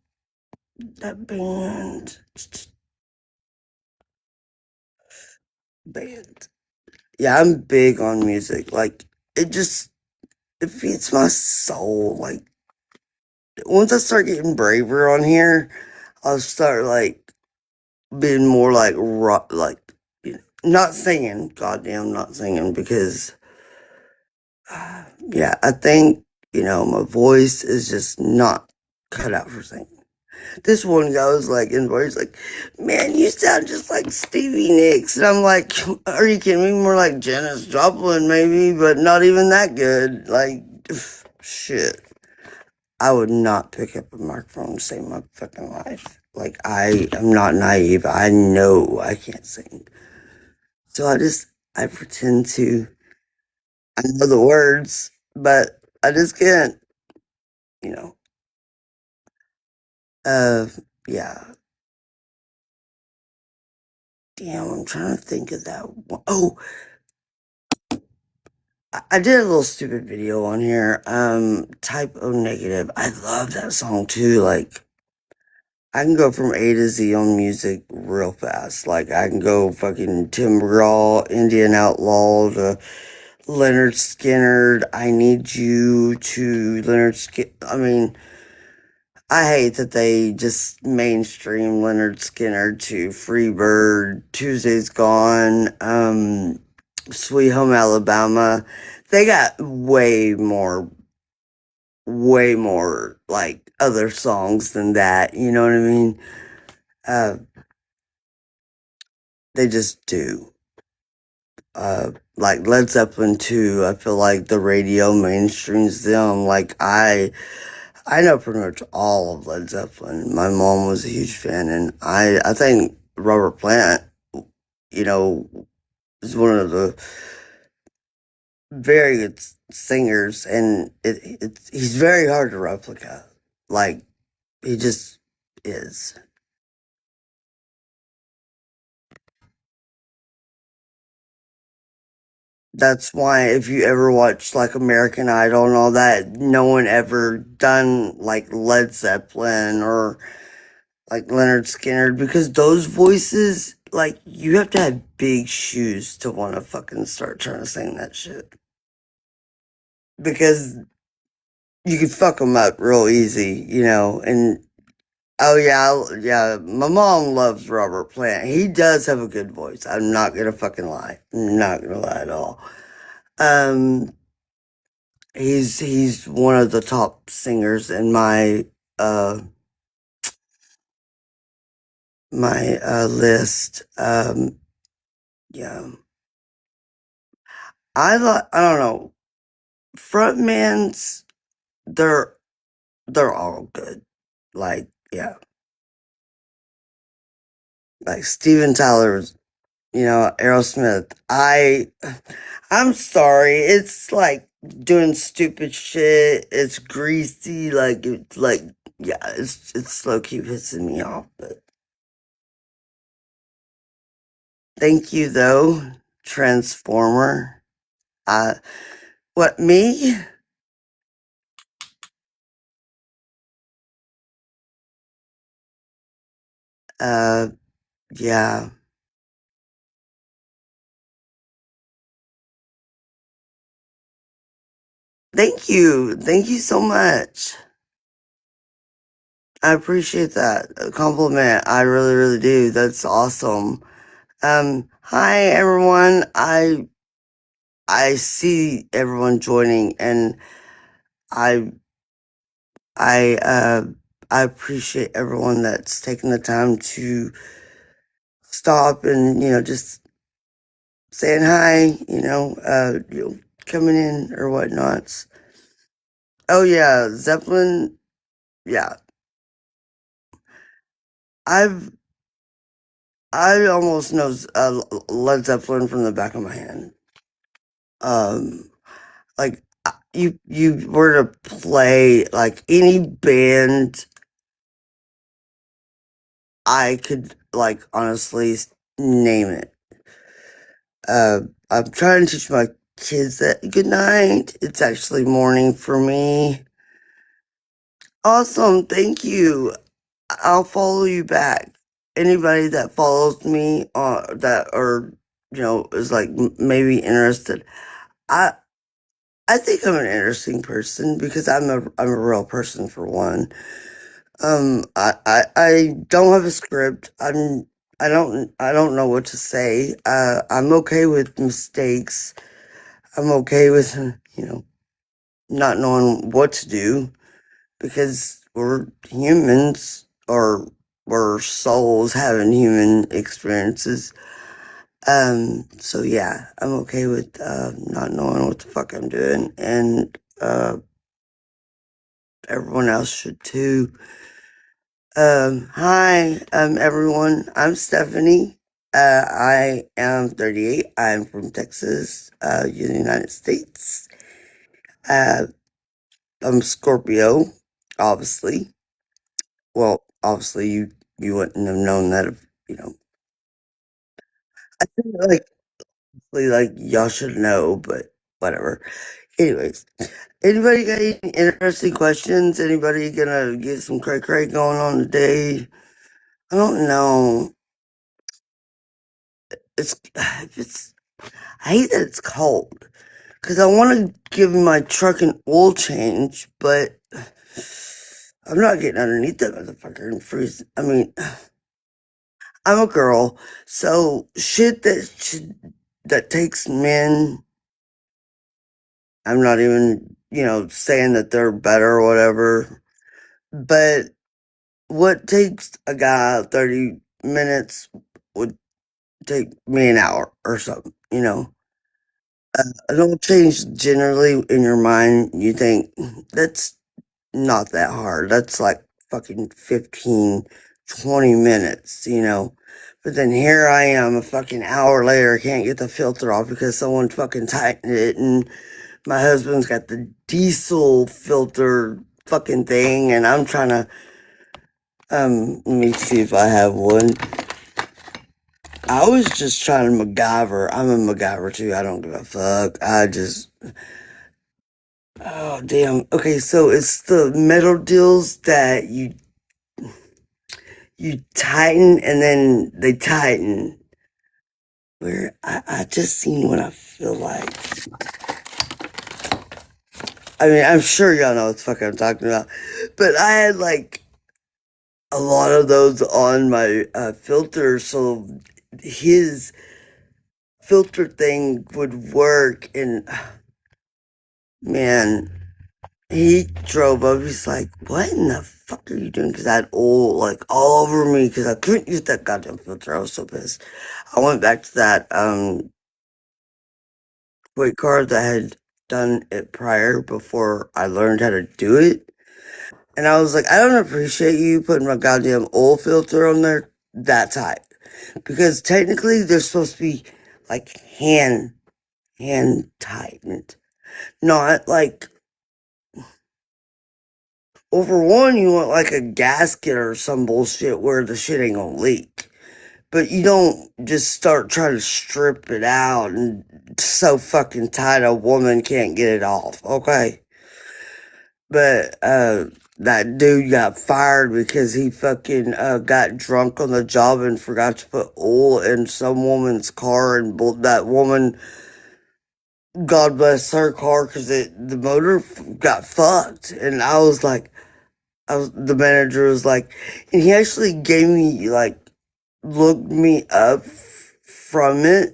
that band. Yeah, I'm big on music. Like, it feeds my soul. Like, once I start getting braver on here, I'll start, like, being more, like, rock, like, you know, not singing. Goddamn, not singing, because, yeah, I think, you know, my voice is just not cut out for singing. This one guy was like, in he's like, "Man, you sound just like Stevie Nicks." And I'm like, "Are you kidding me? More like Janis Joplin, maybe, but not even that good." Like, shit. I would not pick up a microphone and save my fucking life. Like, I am not naive. I know I can't sing. So I pretend I know the words, but I just can't, you know. Uh, yeah. Damn, I'm trying to think of that one. Oh, I did a little stupid video on here. Type O Negative. I love that song too. Like, I can go from A to Z on music real fast. Like, I can go fucking Tim McGraw, Indian Outlaw, to Leonard Skinner. I Need You to Leonard Skinner. I mean, I hate that they just mainstream Leonard Skinner to Freebird, Tuesday's Gone, Sweet Home Alabama. They got way more like other songs than that. You know what I mean? Uh, they just do. Like Led Zeppelin 2, I feel like the radio mainstreams them. Like I know pretty much all of Led Zeppelin. My mom was a huge fan, and I think Robert Plant, you know, is one of the very good singers, and he's very hard to replicate. Like, he just is. That's why if you ever watch like American Idol and all that, no one ever done like Led Zeppelin or like Leonard Skinner, because those voices, like, you have to have big shoes to want to fucking start trying to sing that shit. Because you can fuck them up real easy, you know, and Oh yeah, yeah. My mom loves Robert Plant. He does have a good voice. I'm not gonna fucking lie. I'm not gonna lie at all. Um, he's one of the top singers in uh my list. Yeah. I don't know. Frontmans, they're they're all good. Like, yeah. Like Steven Tyler's, Aerosmith. I'm sorry. It's like doing stupid shit. It's greasy. Yeah, it's low key pissing me off. But thank you though, Transformer. Uh, what me? Uh, yeah. Thank you. Thank you so much. I appreciate that compliment. I really, really do. That's awesome. Hi everyone. I see everyone joining, and I I uh I appreciate everyone that's taking the time to stop and just saying hi. Coming in or whatnots. Oh yeah, Zeppelin. Yeah, I've I almost know Led Zeppelin from the back of my hand. Um, like you were to play like any band, I could like honestly name it. Uh, I'm trying to teach my kids that good night. It's actually morning for me. Awesome, thank you. I'll follow you back. Anybody that follows me that or is like maybe interested. I I think I'm an interesting person because I'm a real person for one. I don't have a script. I don't know what to say. I'm okay with mistakes. I'm okay with not knowing what to do because we're humans or we're souls having human experiences. So yeah, I'm okay with not knowing what the fuck I'm doing, and everyone else should too. Hi, everyone. I'm Stephanie. I am 38. I'm from Texas, in the United States. Uh, I'm Scorpio, obviously. Well, obviously you wouldn't have known that if, I think like y'all should know, but whatever. Anyways, anybody got any interesting questions? Anybody gonna get some cray cray going on today? I don't know. It's it's I hate that it's cold because I want to give my truck an oil change, but I'm not getting underneath that motherfucker and freeze. I mean, I'm a girl, so shit that takes men. I'm not even saying that they're better or whatever, but what takes a guy 30 minutes would take me an hour or something. A little change generally in your mind, you think that's not that hard. That's like fucking 15, 20 minutes. But then here I am a fucking hour later, can't get the filter off because someone fucking tightened it, and my husband's got the diesel filter fucking thing, and I'm trying to, let me see if I have one. I was just trying to MacGyver. I'm a MacGyver too. I don't give a fuck. Oh, damn. Okay, so it's the metal deals that you tighten and then they tighten. Where I just seen what I feel like. I mean, I'm sure y'all know what the fuck I'm talking about. But I had like a lot of those on my filter, so his filter thing would work. And man, he drove up. He's like, "What in the fuck are you doing?" Because I had oil like all over me because I couldn't use that goddamn filter. I was so pissed. I went back to that quick car that I had done it prior before I learned how to do it. And I was like, I don't appreciate you putting my goddamn oil filter on there that tight. Because technically they're supposed to be like hand tightened. Not like over one you want like a gasket or some bullshit where the shit ain't gonna leak. But you don't just start trying to strip it out and so fucking tight a woman can't get it off, okay? But that dude got fired because he fucking got drunk on the job and forgot to put oil in some woman's car, and that woman, God bless her car, because the motor got fucked. And I was like, the manager was like, and he actually gave me like looked me up from it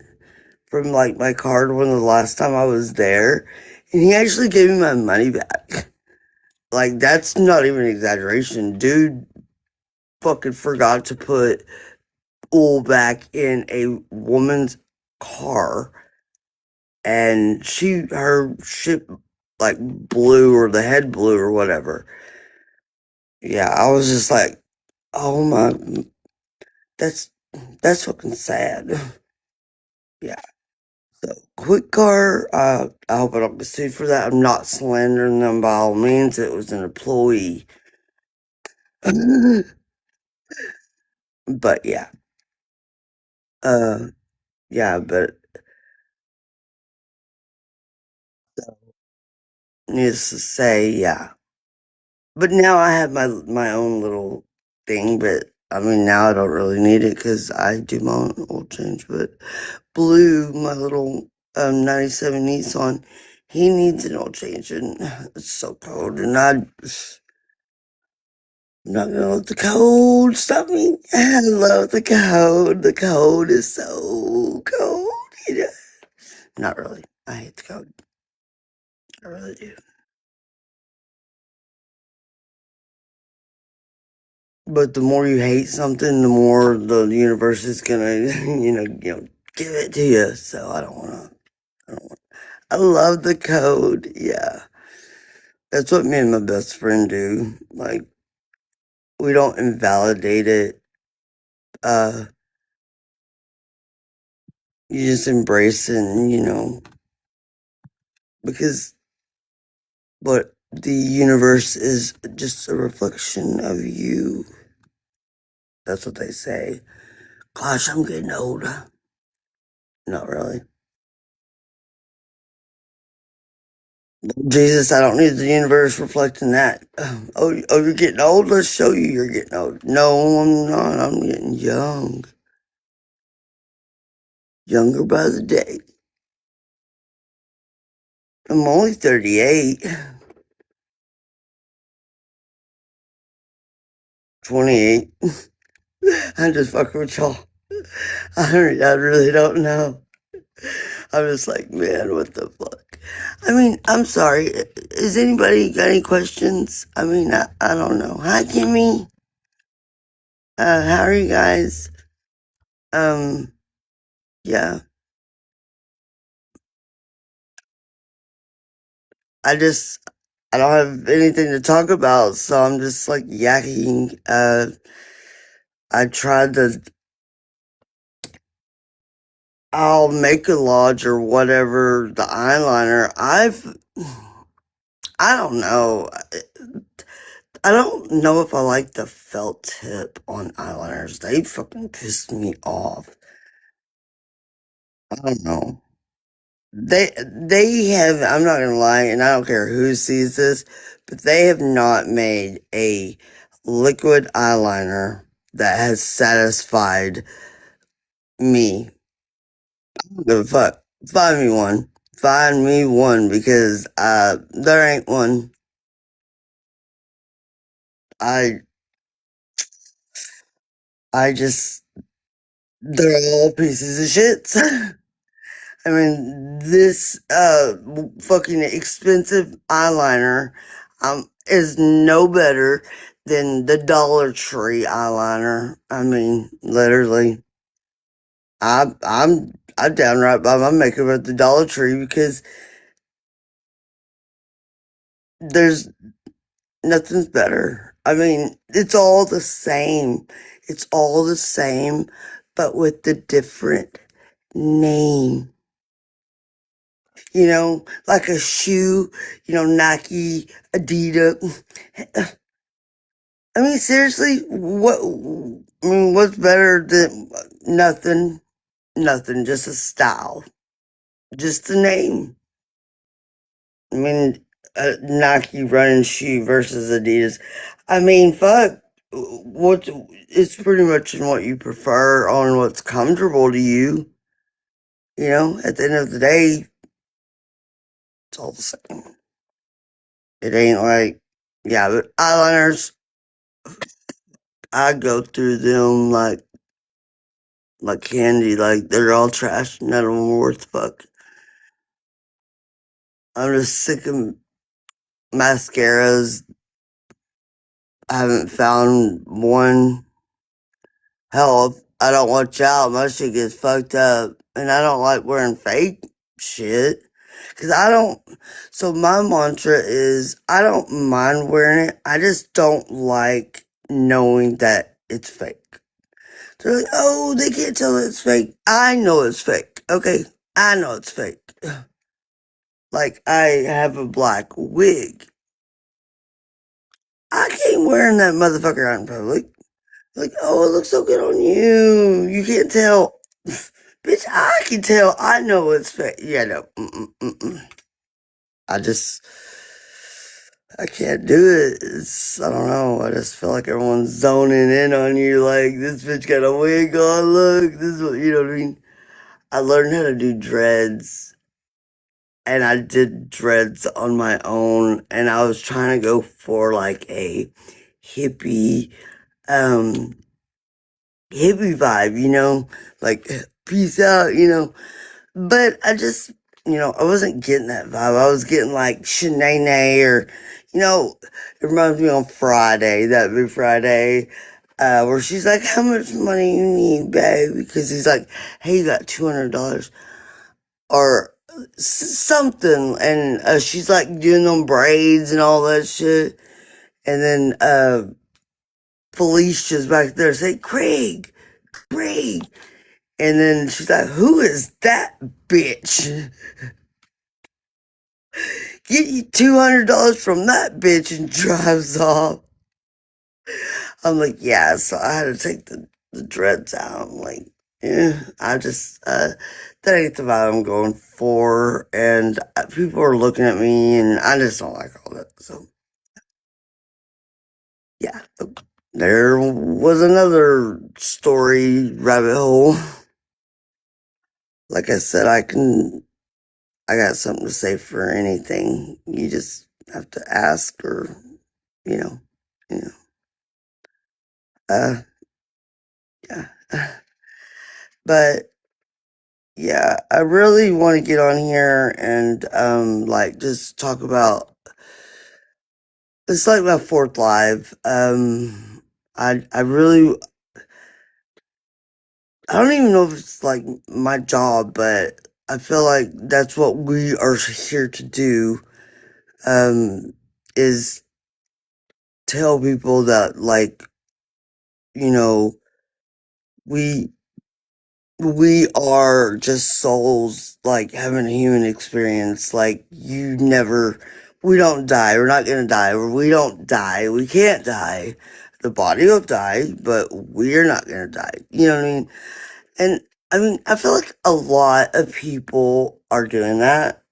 from like my card when the last time I was there, and he actually gave me my money back. Like, that's not even an exaggeration. Dude fucking forgot to put oil back in a woman's car, and her shit like blew, or the head blew or whatever. Yeah, I was just like, oh my, that's that's fucking sad. Yeah. So quick car, I hope I don't get sued for that. I'm not slandering them by all means. It was an employee. But yeah. Uh yeah, but needless to say, yeah. But now I have my own little thing, but I mean now I don't really need it because I do my own oil change. But Blue, my little 97 Nissan, he needs an oil change, and it's so cold, and I'm not gonna let the cold stop me. I love the cold. The cold is so cold. You know? Not really. I hate the cold. I really do. But the more you hate something, the more the universe is gonna, give it to you. So I don't wanna. I don't want. I love the code. Yeah, that's what me and my best friend do. Like, we don't invalidate it. Uh, you just embrace it, and because what the universe is just a reflection of you. That's what they say. Gosh, I'm getting old. Not really. Jesus, I don't need the universe reflecting that. Oh, you're getting old? Let's show you you're getting old. No, I'm not. I'm getting young. Younger by the day. I'm only 38. 28. I'm just fucking with y'all. I really don't know. I'm just like, man, what the fuck? I mean, I'm sorry. Is anybody got any questions? I mean, I don't know. Hi, Kimmy. How are you guys? Um, yeah. I don't have anything to talk about, so I'm just like yakking. I tried to, I'll make a lodge or whatever, the eyeliner. I don't know. I don't know if I like the felt tip on eyeliners. They fucking pissed me off. I don't know. They have, I'm not gonna lie, and I don't care who sees this, but they have not made a liquid eyeliner that has satisfied me. I don't give a fuck. Find me one. Find me one, because there ain't one. I I just, they're all pieces of shit. I mean, this fucking expensive eyeliner is no better than the Dollar Tree eyeliner. I mean, literally, I downright buy my makeup at the Dollar Tree because there's nothing's better. I mean, it's all the same. It's all the same, but with the different name. You know, like a shoe, Nike, Adidas. I mean, seriously, what's better than nothing? Nothing, just a style, just a name. I mean, a Nike running shoe versus Adidas. I mean, fuck, it's pretty much in what you prefer on what's comfortable to you. At the end of the day, it's all the same. It ain't like, yeah, but eyeliners, I go through them like candy, like they're all trash, none of them are worth the fuck. I'm just sick of mascaras. I haven't found one. Hell, if I don't watch out, my shit gets fucked up. And I don't like wearing fake shit. Cause I don't, so my mantra is I don't mind wearing it. I just don't like knowing that it's fake. They're like, oh, they can't tell it's fake. I know it's fake. Okay. I know it's fake. Like, I have a black wig. I can't wearing that motherfucker out in public. Like, oh, it looks so good on you. You can't tell. Bitch, I can tell. I know it's fake. Yeah, no. I just, I can't do it. I don't know. I just feel like everyone's zoning in on you. Like, this bitch got a wig on. Look, this is what, you know what I mean? I learned how to do dreads, and I did dreads on my own, and I was trying to go for like a hippie, um, hippie vibe, like peace out, but I just, I wasn't getting that vibe. I was getting like Shanae or, it reminds me on Friday, that big Friday, where she's like, how much money you need, babe? Because he's like, hey, you got $200 or something. And she's like doing them braids and all that shit. And then Felicia's back there saying, Craig. And then she's like, who is that bitch? Get you $200 from that bitch, and drives off. I'm like, yeah, so I had to take the dreads out. I'm like, yeah, I just, that ain't the vibe I'm going for. And people are looking at me, and I just don't like all that. So, yeah, there was another story rabbit hole. Like I said, I got something to say for anything. You just have to ask or, you know, you know, uh, yeah. But yeah, I really want to get on here and, like just talk about, it's like my fourth live. I really, I don't even know if it's like my job, but I feel like that's what we are here to do, is tell people that, like, you know, we we are just souls, like having a human experience. Like, we don't die. We're not gonna die. Or we don't die. We can't die. The body will die, but we're not gonna die. You know what I mean? And I mean, I feel like a lot of people are doing that.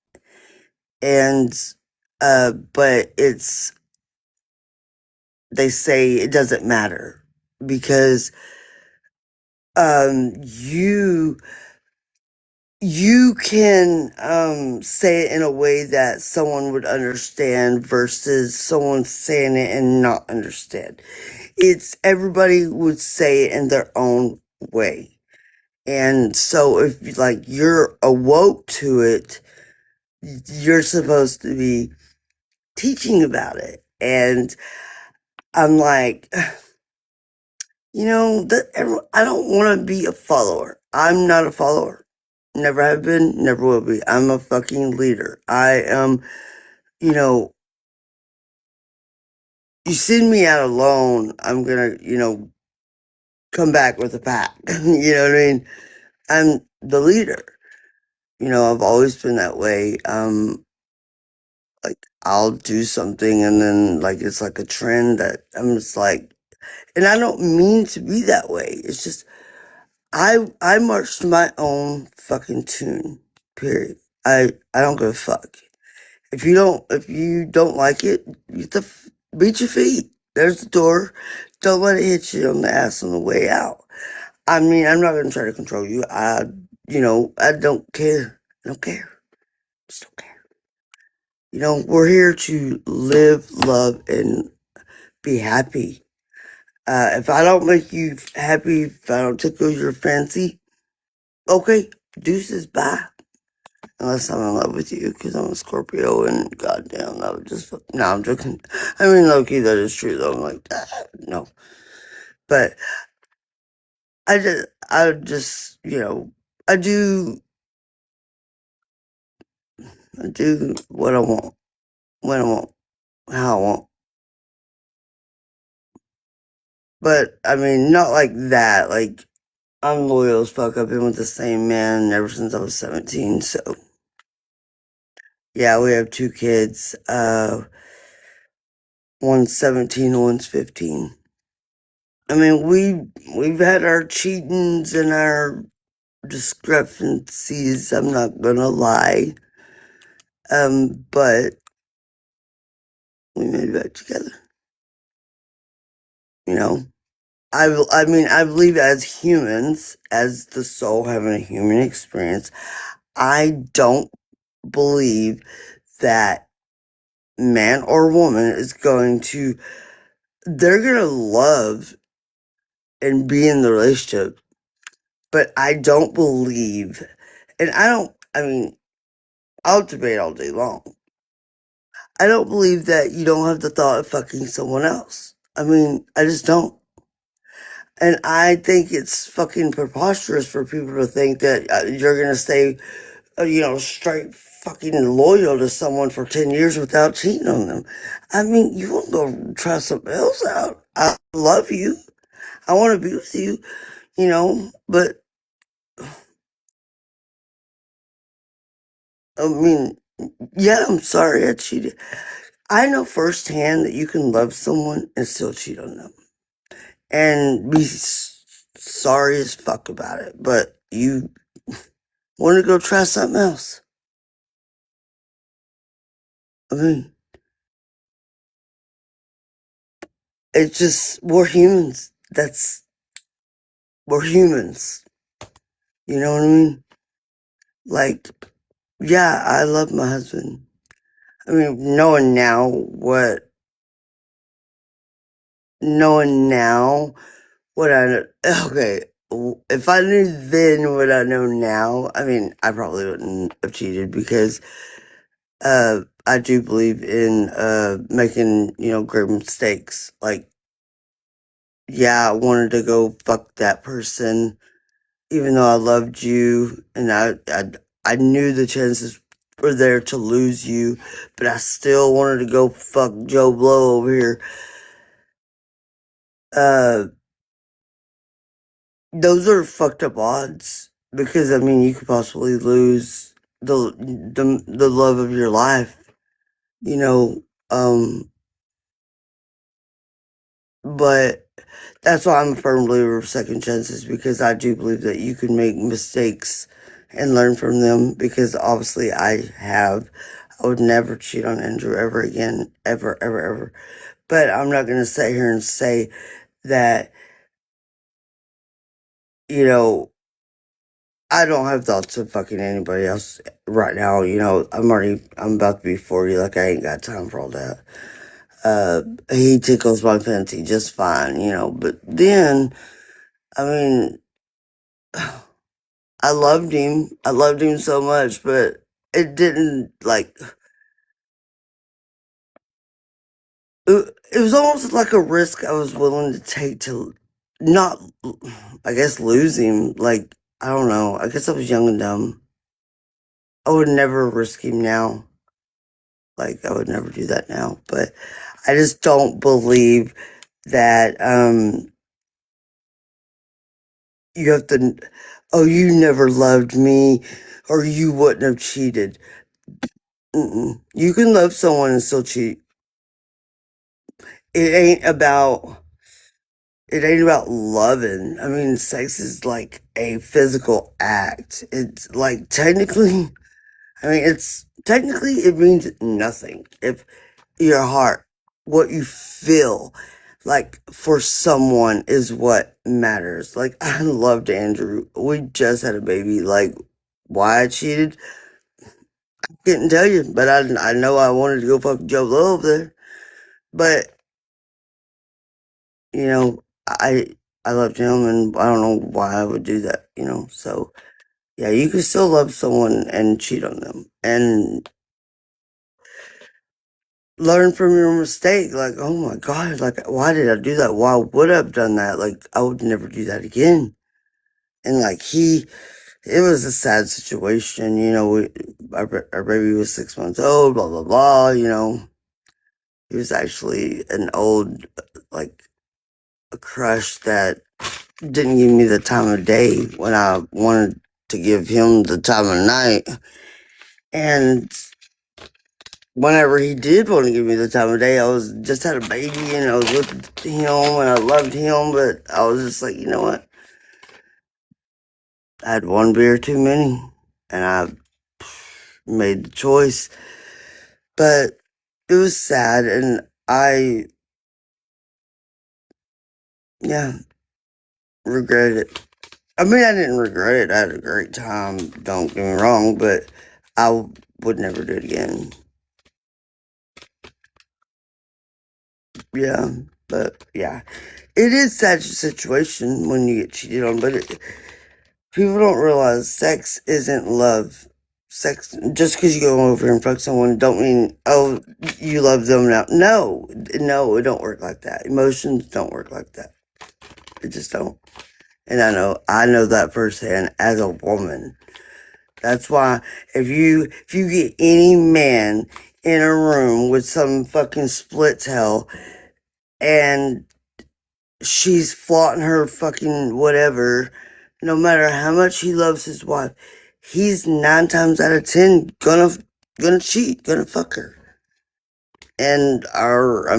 And, but they say it doesn't matter because, you you can say it in a way that someone would understand versus someone saying it and not understand. It's everybody would say it in their own way. And so if like you're awoke to it, you're supposed to be teaching about it. And I'm like, I don't want to be a follower. I'm not a follower. Never have been, never will be. I'm a fucking leader. I am, you know, you send me out alone, I'm gonna, come back with a pack. You know what I mean? I'm the leader. I've always been that way. Like I'll do something and then like it's like a trend that I'm just like, and I don't mean to be that way. It's just I march to my own fucking tune. Period. I don't give a fuck. If you don't like it, beat your feet. There's the door. Don't let it hit you on the ass on the way out. I mean, I'm not gonna try to control you. I don't care. I don't care. Just don't care. We're here to live, love, and be happy. If I don't make you happy, if I don't tickle your fancy, okay, deuces, bye. Unless I'm in love with you, because I'm a Scorpio, and goddamn, that would just, no, I'm joking. I mean, low-key, that is true, though. I'm like, no. But I do what I want, when I want, how I want. But, I mean, not like that. Like, I'm loyal as fuck. I've been with the same man ever since I was 17, so. Yeah, we have 2 kids. One's 17, one's 15. I mean, we've had our cheatings and our discrepancies, I'm not gonna lie. But we made it back together. You know, I mean, I believe as humans, as the soul having a human experience, I don't believe that man or woman is they're gonna love and be in the relationship, but I don't believe, and I mean, I'll debate all day long. I don't believe that you don't have the thought of fucking someone else. I mean, I just don't. And I think it's fucking preposterous for people to think that you're gonna stay, straight fucking loyal to someone for 10 years without cheating on them. I mean, you won't go try something else out. I love you. I want to be with you, but I mean, yeah, I'm sorry I cheated. I know firsthand that you can love someone and still cheat on them and be sorry as fuck about it, but you want to go try something else. I mean, it's just, we're humans. We're humans. You know what I mean? Like, yeah, I love my husband. I mean, knowing now what okay, if I knew then what I know now, I mean, I probably wouldn't have cheated because, I do believe in, making, great mistakes. Like, yeah, I wanted to go fuck that person, even though I loved you, and I knew the chances were there to lose you, but I still wanted to go fuck Joe Blow over here. Uh, those are fucked up odds because I mean you could possibly lose the love of your life, you know. But that's why I'm a firm believer of second chances, because I do believe that you can make mistakes and learn from them, because obviously I have. I would never cheat on Andrew ever again, ever, ever, ever. But I'm not going to sit here and say that, you know, I don't have thoughts of fucking anybody else right now. I'm about to be 40. Like, I ain't got time for all that. He tickles my fancy just fine, but then, I mean, I loved him. I loved him so much, but it didn't, like, it was almost like a risk I was willing to take to not, I guess, lose him. Like, I don't know. I guess I was young and dumb. I would never risk him now. Like, I would never do that now. But I just don't believe that you have to, oh, you never loved me, or you wouldn't have cheated. You can love someone and still cheat. It ain't about it ain't about loving. I mean, sex is like a physical act. It's like technically, it means nothing if your heart, what you feel like for someone is what matters. Like, I loved Andrew. We just had a baby. Like, why I cheated, I couldn't tell you, but I know I wanted to go fuck Joe Love there. But you know, I loved him, and I don't know why I would do that. So yeah, you can still love someone and cheat on them, and learn from your mistake. Like, oh my god, like, why did I do that? Why would I have done that? Like, I would never do that again. And like, it was a sad situation. Our baby was 6 months old. Blah blah blah. He was actually an old, like, a crush that didn't give me the time of day when I wanted to give him the time of night. And whenever he did want to give me the time of day, I was just had a baby and I was with him and I loved him, but I was just like, you know what? I had one beer too many and I made the choice. But it was sad, and yeah, regretted it. I mean, I didn't regret it. I had a great time, don't get me wrong, but I would never do it again. Yeah, but yeah, it is such a situation when you get cheated on, but people don't realize sex isn't love. Sex, just because you go over and fuck someone, don't mean, oh, you love them now. No, no, it don't work like that. Emotions don't work like that. It just don't. And I know that firsthand as a woman. That's why if you get any man in a room with some fucking split tail and she's flaunting her fucking whatever, no matter how much he loves his wife, he's 9 times out of 10 gonna cheat, gonna fuck her. And I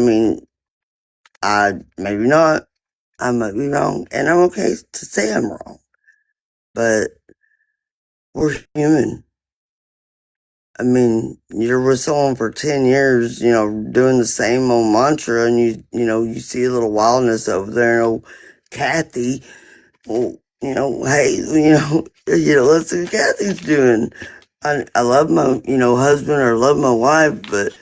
maybe not. I might be wrong, and I'm okay to say I'm wrong. But we're human. I mean, you're with someone for 10 years, doing the same old mantra, and you see a little wildness over there, and old Kathy, well, hey, let's see what Kathy's doing. I love my, husband, or love my wife, but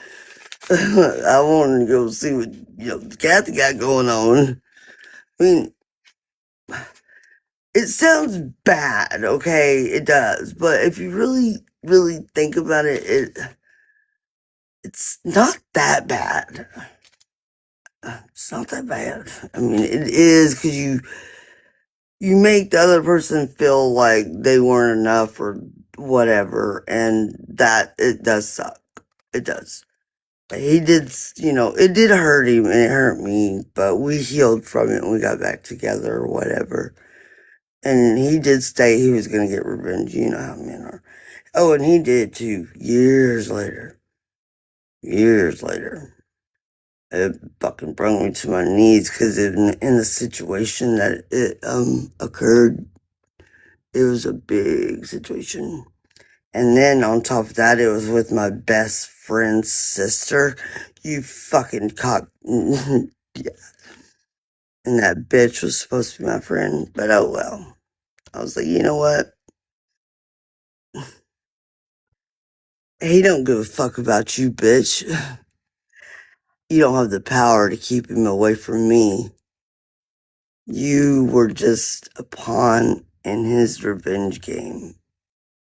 I wanted to go see what, Kathy got going on. I mean, it sounds bad, okay? It does. But if you really, really think about it, it's not that bad. It's not that bad. I mean, it is, because you make the other person feel like they weren't enough or whatever, and that, it does suck. It does. But he did, it did hurt him and it hurt me, but we healed from it and we got back together or whatever. And he did say he was going to get revenge. You know how men are. Oh, and he did too, years later. Years later. It fucking brought me to my knees, because in the situation that it occurred, it was a big situation. And then on top of that, it was with my best friend's sister. You fucking cock. Yeah. And that bitch was supposed to be my friend, but oh well. I was like, you know what? He don't give a fuck about you, bitch. You don't have the power to keep him away from me. You were just a pawn in his revenge game.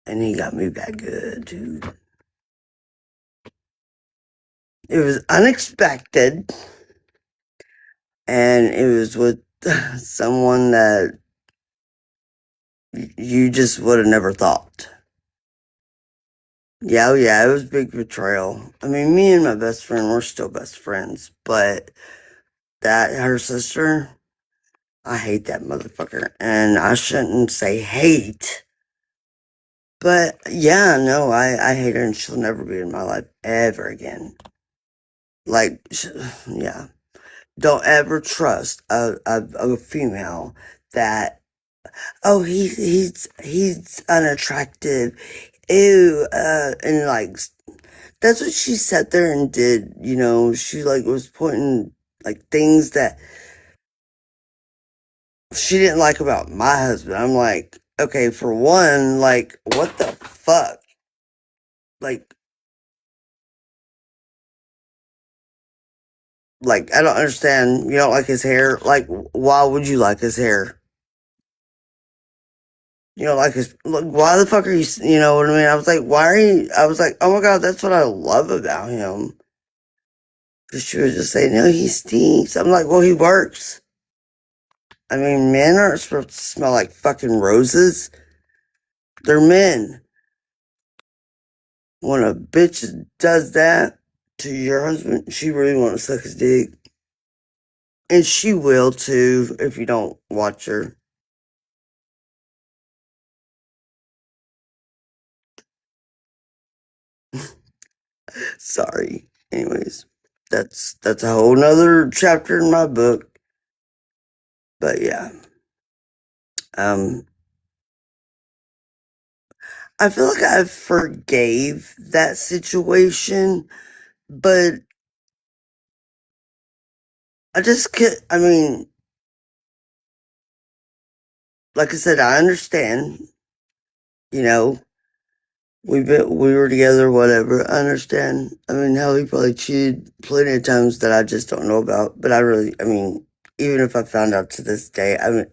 And he got me back good, dude. It was unexpected. And it was with someone that you just would have never thought. Yeah, oh yeah, it was a big betrayal. I mean, me and my best friend, we're still best friends. But her sister, I hate that motherfucker. And I shouldn't say hate. But yeah, no, I hate her and she'll never be in my life ever again. Like, yeah. Don't ever trust a female that, oh, he's unattractive. Ew, and like, that's what she sat there and did, you know, she like was pointing like things that she didn't like about my husband. I'm like, okay, for one, like, what the fuck? Like, I don't understand. You don't like his hair? Like, why would you like his hair? You know, like his, look, why the fuck are you know what I mean? I was like, why are you, I was like, oh my God, that's what I love about him. Cause she was just saying, no, he stinks. I'm like, well, he works. I mean, men aren't supposed to smell like fucking roses. They're men. When a bitch does that to your husband, she really want to suck his dick. And she will too, if you don't watch her. Sorry. Anyways, that's a whole nother chapter in my book. But yeah. Um I feel like I forgave that situation, but I just could, I mean, like I said, I understand, you know, we were together, whatever. I understand. I mean, hell, he probably cheated plenty of times that I just don't know about. But I mean, even if I found out to this day, I mean,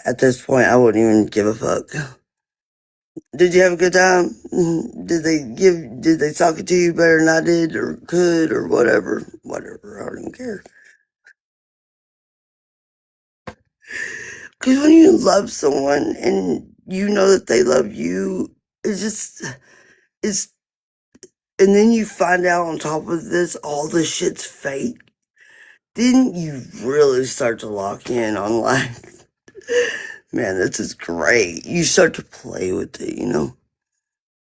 at this point, I wouldn't even give a fuck. Did you have a good time? Did they talk it to you better than I did or could or whatever? Whatever, I don't even care. Because when you love someone and you know that they love you, it's, and then you find out on top of this, all this shit's fake. Then you really start to lock in on life. Man, this is great. You start to play with it, you know?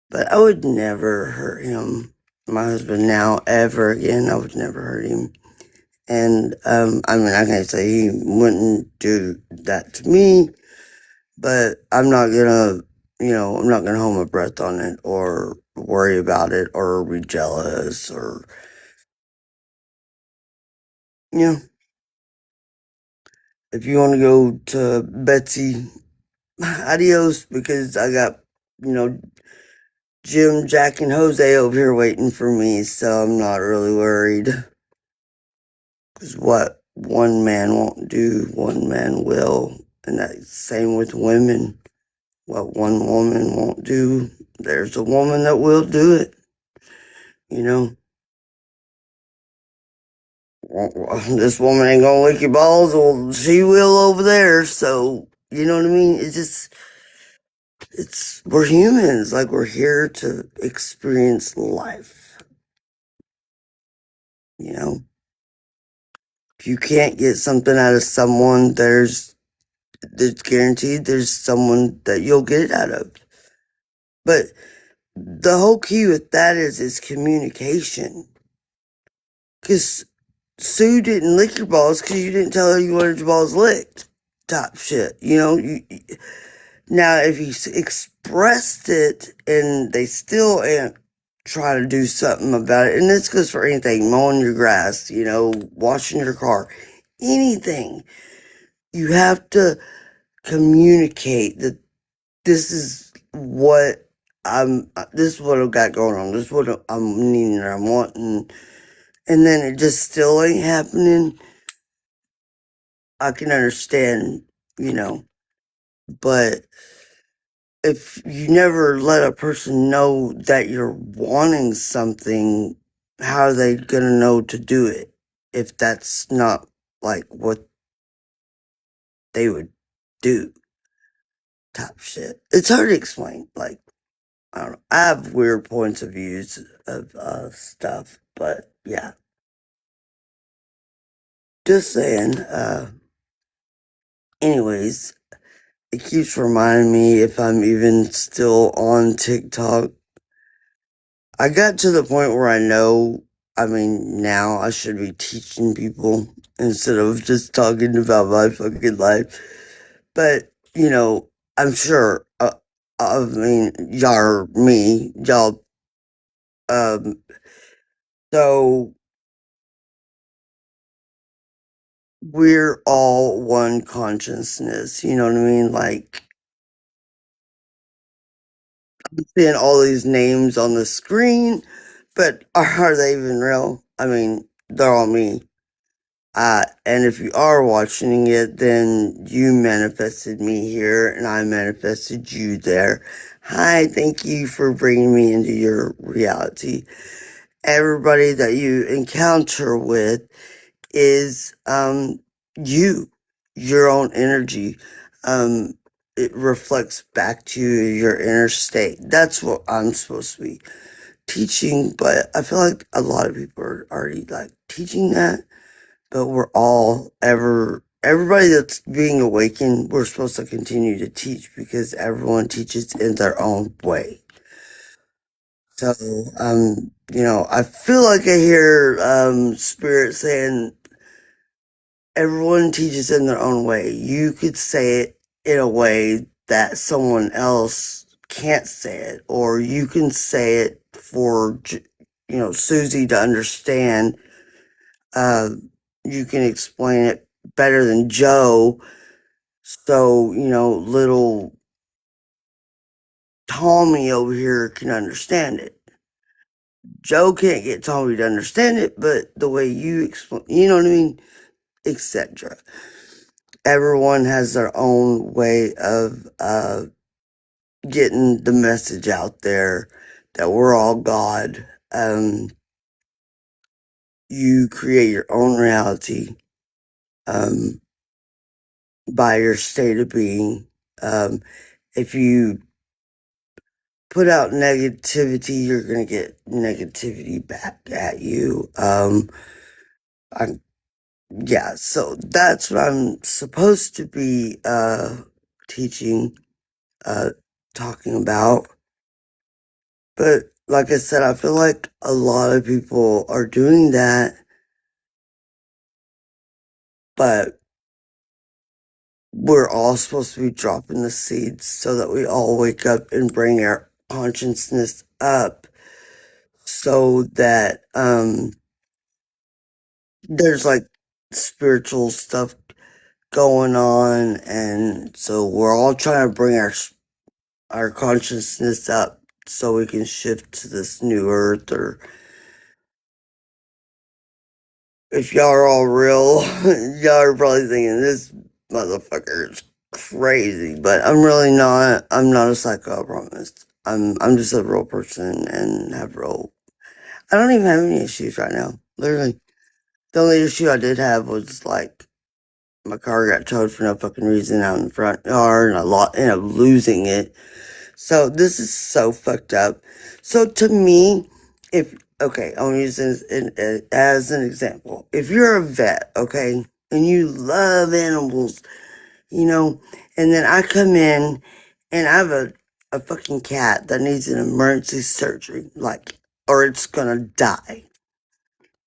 But I would never hurt him, my husband now, ever again. I would never hurt him. And, I mean, I can't say he wouldn't do that to me, but I'm not gonna, you know, I'm not gonna hold my breath on it or worry about it or be jealous or, you know, if you want to go to Betsy, adios, because I got, you know, Jim, Jack, and Jose over here waiting for me, so I'm not really worried. Because what one man won't do, one man will. And that's same with women. What one woman won't do, there's a woman that will do it. You know, this woman ain't gonna lick your balls, well, she will over there. So, you know what I mean? We're humans. Like, we're here to experience life. You know, if you can't get something out of someone, there's guaranteed there's someone that you'll get it out of. But the whole key with that is communication. Because Sue didn't lick your balls because you didn't tell her you wanted your balls licked. Top shit. You know, now if you expressed it and they still ain't try to do something about it, and this goes for anything, mowing your grass, you know, washing your car, anything, you have to communicate that this is what this is what I've got going on. This is what I'm needing or I'm wanting. And then it just still ain't happening. I can understand, you know, but if you never let a person know that you're wanting something, how are they gonna know to do it if that's not like what they would do? Type shit. It's hard to explain. Like, I don't know. I have weird points of views of stuff, but yeah. Just saying. Anyways, it keeps reminding me if I'm even still on TikTok. I got to the point where I know, I mean, now I should be teaching people instead of just talking about my fucking life. But, you know, I'm sure, I mean, y'all are me, y'all, um, so we're all one consciousness, you know what I mean? Like, seeing all these names on the screen, but are they even real? I mean, they're all me. And if you are watching it, then you manifested me here and I manifested you there. Hi, thank you for bringing me into your reality. Everybody that you encounter with is, you, your own energy. Um, it reflects back to you, your inner state. That's what I'm supposed to be teaching, but I feel like a lot of people are already like teaching that, but we're all everybody that's being awakened, we're supposed to continue to teach because everyone teaches in their own way. So, you know, I feel like I hear spirit saying everyone teaches in their own way. You could say it in a way that someone else can't say it, or you can say it for, you know, Susie to understand. Uh, you can explain it better than Joe, so, you know, little Tommy over here can understand it. Joe can't get Tommy to understand it, but the way you explain, you know what I mean, etc. Everyone has their own way of getting the message out there that we're all God. You create your own reality um, by your state of being. If you put out negativity, you're gonna get negativity back at you. I, yeah, so that's what I'm supposed to be teaching, uh, talking about. But like I said, I feel like a lot of people are doing that, but we're all supposed to be dropping the seeds so that we all wake up and bring our consciousness up so that there's like spiritual stuff going on, and so we're all trying to bring our consciousness up so we can shift to this new earth. Or if y'all are all real, y'all are probably thinking this motherfucker is crazy, but I'm really not. I'm not a psycho, I promise. I'm just a real person and have real. I don't even have any issues right now. Literally, the only issue I did have was like my car got towed for no fucking reason out in the front yard, and I ended up losing it. So this is so fucked up. So to me, if okay, I'm gonna use this as an example. If you're a vet, okay, and you love animals, you know, and then I come in and I have a fucking cat that needs an emergency surgery, like, or it's gonna die.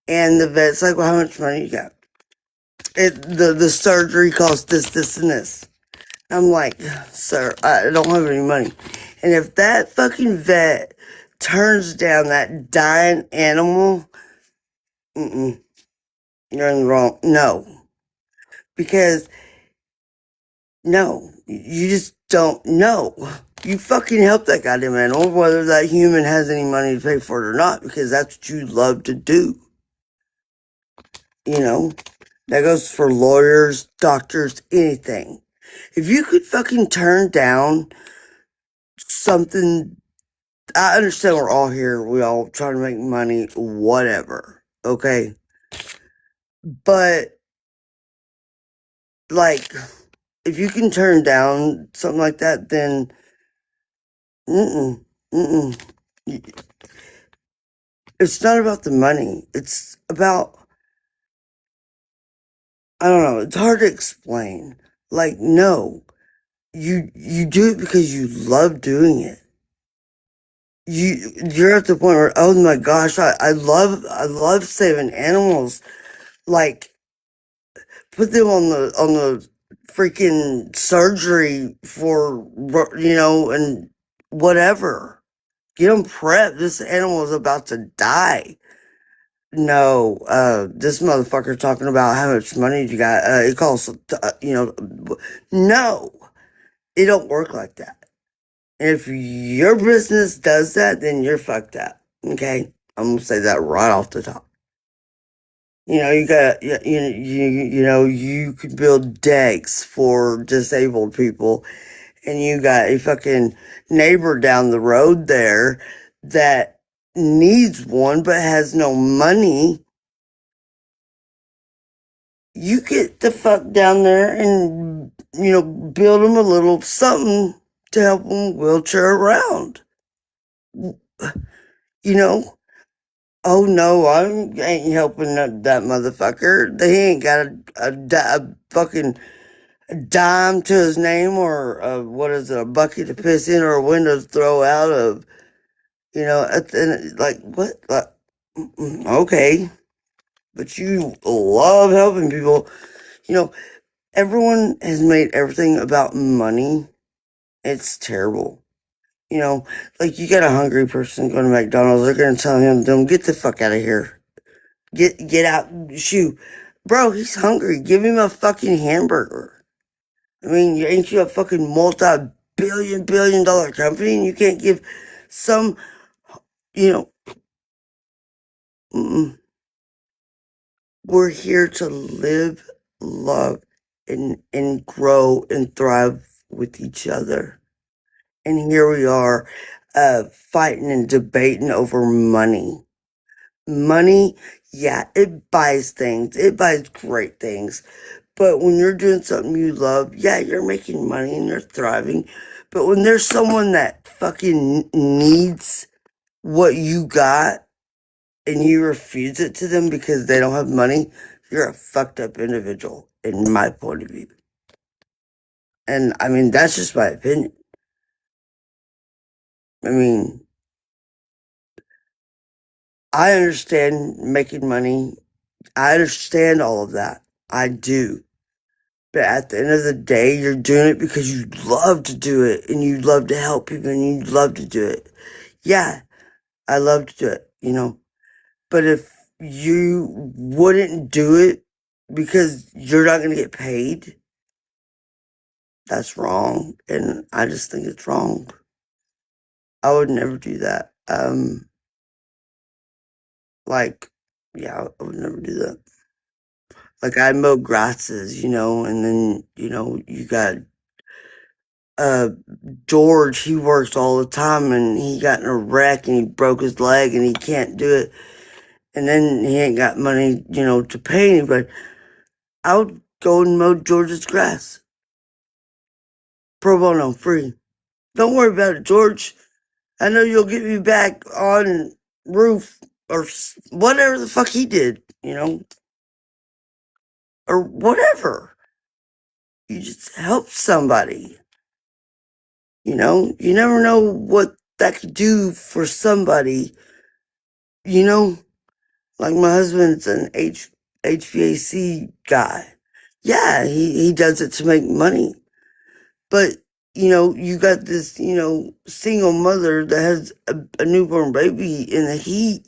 And the vet's like, well, how much money you got? The surgery costs this, and this. I'm like, sir, I don't have any money. And if that fucking vet turns down that dying animal, you're in the wrong. No. Because, no, you just don't know. you fucking help that goddamn animal, whether that human has any money to pay for it or not, because that's what you love to do. You know, that goes for lawyers, doctors, anything. If you could fucking turn down something, I understand we're all here, we all try to make money, whatever, okay? But, like, if you can turn down something like that, then, mm-mm, mm-mm. It's not about the money. It's about, I don't know, it's hard to explain. Like, no, you do it because you love doing it. You're at the point where, oh my gosh, I love saving animals. Like, put them on the freaking surgery for, and whatever. Get them prepped. This animal is about to die. No, this motherfucker talking about how much money you got. It calls, no, it don't work like that. And if your business does that, then you're fucked up. Okay, I'm gonna say that right off the top. You got you could build decks for disabled people, and you got a fucking neighbor down the road there that needs one but has no money. You get the fuck down there and, build them a little something to help them wheelchair around. You know? Oh no, I ain't helping that motherfucker. He ain't got a fucking dime to his name, or what is it, a bucket to piss in or a window to throw out of. Like, what? Like, okay. But you love helping people. Everyone has made everything about money. It's terrible. Like, you got a hungry person going to McDonald's, they're going to tell him, get the fuck out of here. Get out, shoo. Bro, he's hungry. Give him a fucking hamburger. I mean, ain't you a fucking multi-billion dollar company, and you can't give some, mm-mm. We're here to live, love, and grow and thrive with each other. And here we are, fighting and debating over money. Money, yeah, it buys things. It buys great things. But when you're doing something you love, yeah, you're making money and you're thriving. But when there's someone that fucking needs what you got and you refuse it to them because they don't have money, you're a fucked up individual, in my point of view. And I mean, that's just my opinion. I mean, I understand making money. I understand all of that. I do. But at the end of the day, you're doing it because you love to do it and you love to help people and you love to do it. Yeah, I love to do it. But if you wouldn't do it because you're not going to get paid, that's wrong. And I just think it's wrong. I would never do that. Like, yeah, I would never do that. Like, I mow grasses, and then, you got uh George, he works all the time, and he got in a wreck and he broke his leg and he can't do it. And then he ain't got money, to pay anybody. I would go and mow George's grass. Pro bono, free. Don't worry about it, George. I know you'll get me back on roof or whatever the fuck he did, or whatever. You just help somebody. You never know what that could do for somebody. Like, my husband's an HVAC guy. Yeah, he does it to make money. But, you got this, single mother that has a newborn baby in the heat.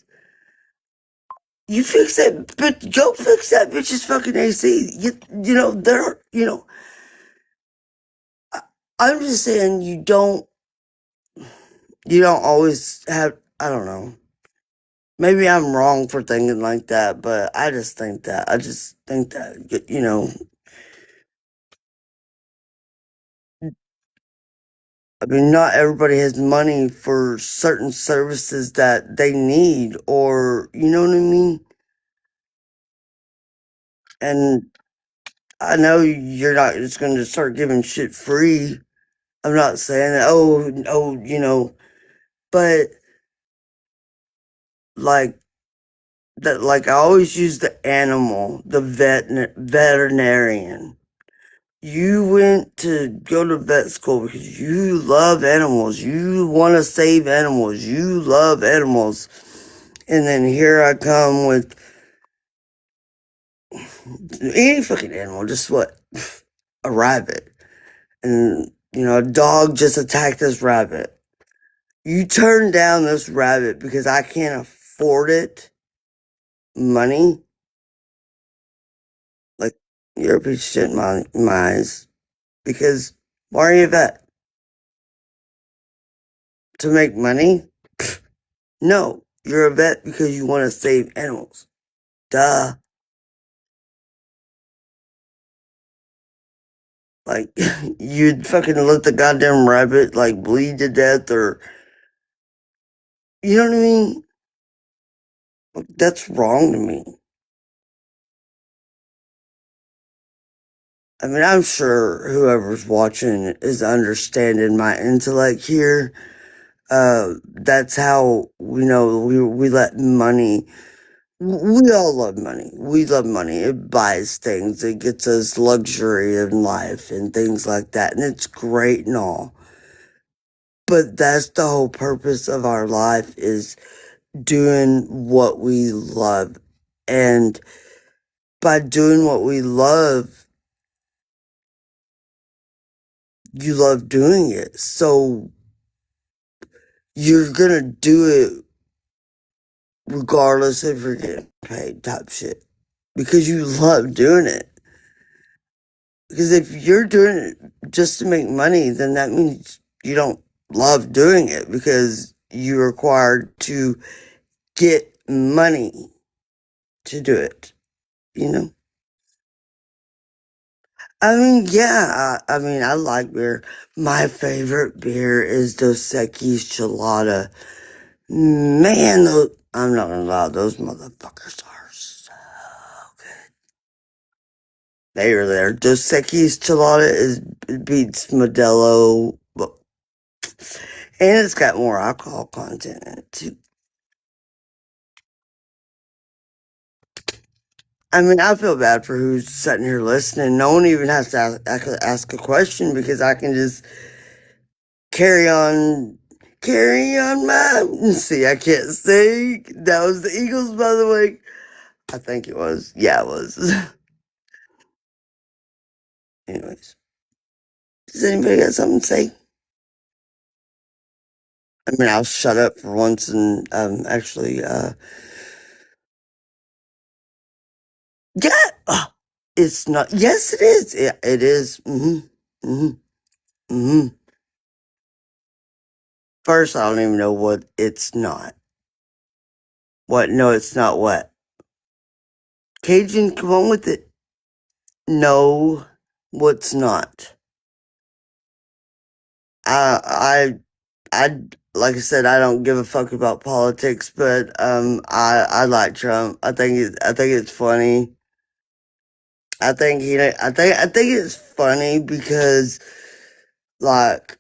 You fix that, but go fix that bitch's fucking AC. I'm just saying, you don't You don't always have, I don't know. Maybe I'm wrong for thinking like that, but I just think that. I just think that, I mean, not everybody has money for certain services that they need, or, you know what I mean? And I know you're not just going to start giving shit free. I'm not saying that, but like, that, like, I always use the animal, the veterinarian. You went to go to vet school because you love animals. You want to save animals. You love animals. And then here I come with any fucking animal, just what? A rabbit. And, a dog just attacked this rabbit. You turn down this rabbit because I can't afford it, money. Like, you're a piece of shit in my eyes. Because why are you a vet? To make money? No, you're a vet because you want to save animals. Duh. Like, you'd fucking let the goddamn rabbit, like, bleed to death or, you know what I mean? Like, that's wrong to me. I mean, I'm sure whoever's watching is understanding my intellect here. That's how we let money. We all love money. We love money. It buys things. It gets us luxury in life and things like that. And it's great and all. But that's the whole purpose of our life is doing what we love. And by doing what we love, you love doing it. So you're going to do it regardless if you're getting paid type shit. Because you love doing it. Because if you're doing it just to make money, then that means you don't love doing it because you're required to get money to do it, you know? I mean, yeah, I mean, I like beer. My favorite beer is Dos Equis Chelada. Man, I'm not gonna lie, those motherfuckers are so good. They are there. Dos Equis Chelada beats Modelo, and it's got more alcohol content in it too. I mean, I feel bad for who's sitting here listening. No one even has to ask a question because I can just carry on, carry on my. See, I can't sing. That was the Eagles, by the way. I think it was. Yeah, it was. Anyways, does anybody got something to say? I mean, I'll shut up for once and actually, yeah. It's not. Yes, it is. It is. Mm-hmm. Mm-hmm. Mm-hmm. First, I don't even know what it's not. What? No, it's not what. Cajun, come on with it. No, what's not. I, like I said, I don't give a fuck about politics, but I like Trump. I think it's funny. I think it's funny because like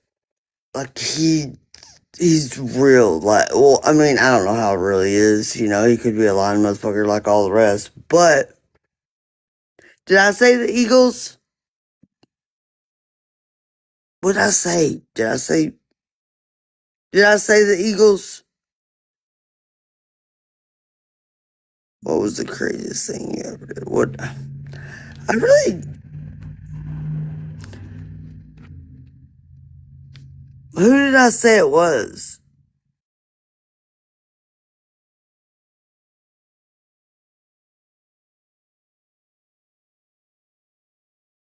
like he's real. Like, well, I mean, I don't know how it really is. He could be a lying motherfucker like all the rest. But did I say the Eagles? What did I say? Did I say the Eagles? What was the craziest thing you ever did? What? I really. Who did I say it was?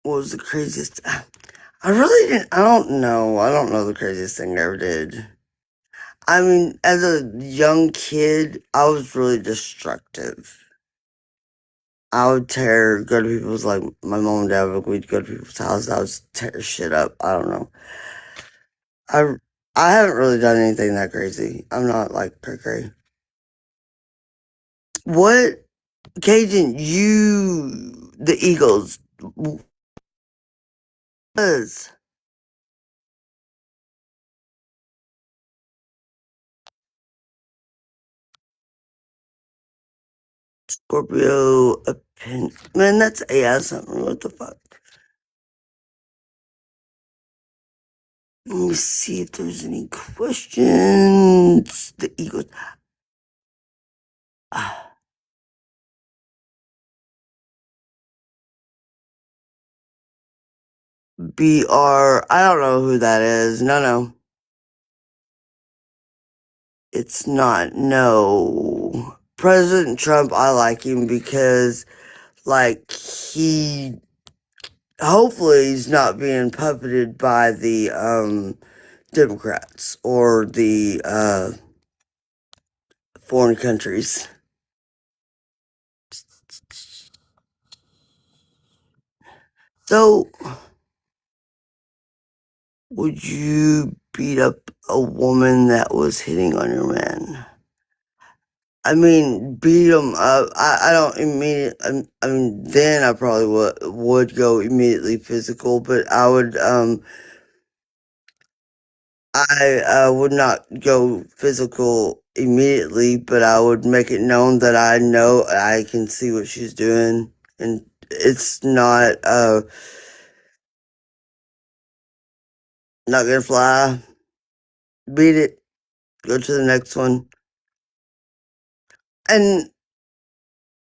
What was the craziest? I really didn't. I don't know. I don't know the craziest thing I ever did. I mean, as a young kid, I was really destructive. I would go to people's, like, my mom and dad we'd go to people's houses. I would tear shit up. I don't know. I, I haven't really done anything that crazy. I'm not, like, cray. What, Cajun, the Eagles, was Scorpio, man, that's AI something. What the fuck? Let me see if there's any questions. The Eagles. Ah, BR. I don't know who that is. No. It's not. No. President Trump, I like him because, like, hopefully he's not being puppeted by the, Democrats or the, foreign countries. So, would you beat up a woman that was hitting on your man? I mean, beat him up. I don't immediately. I mean, then I probably would go immediately physical, but I would not go physical immediately, but I would make it known that I know I can see what she's doing, and it's not gonna fly. Beat it. Go to the next one. And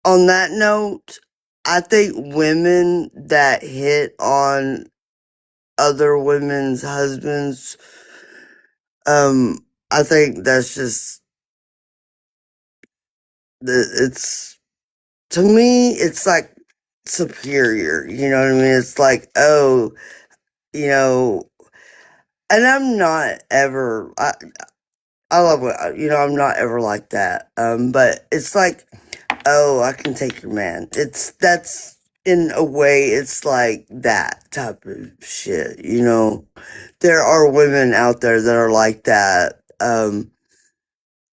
on that note, I think women that hit on other women's husbands, I think that's just it's to me, it's like superior. You know what I mean? It's like, oh, you know, and I'm not ever. I love what I'm not ever like that. But it's like, oh, I can take your man. That's in a way, it's like that type of shit. There are women out there that are like that.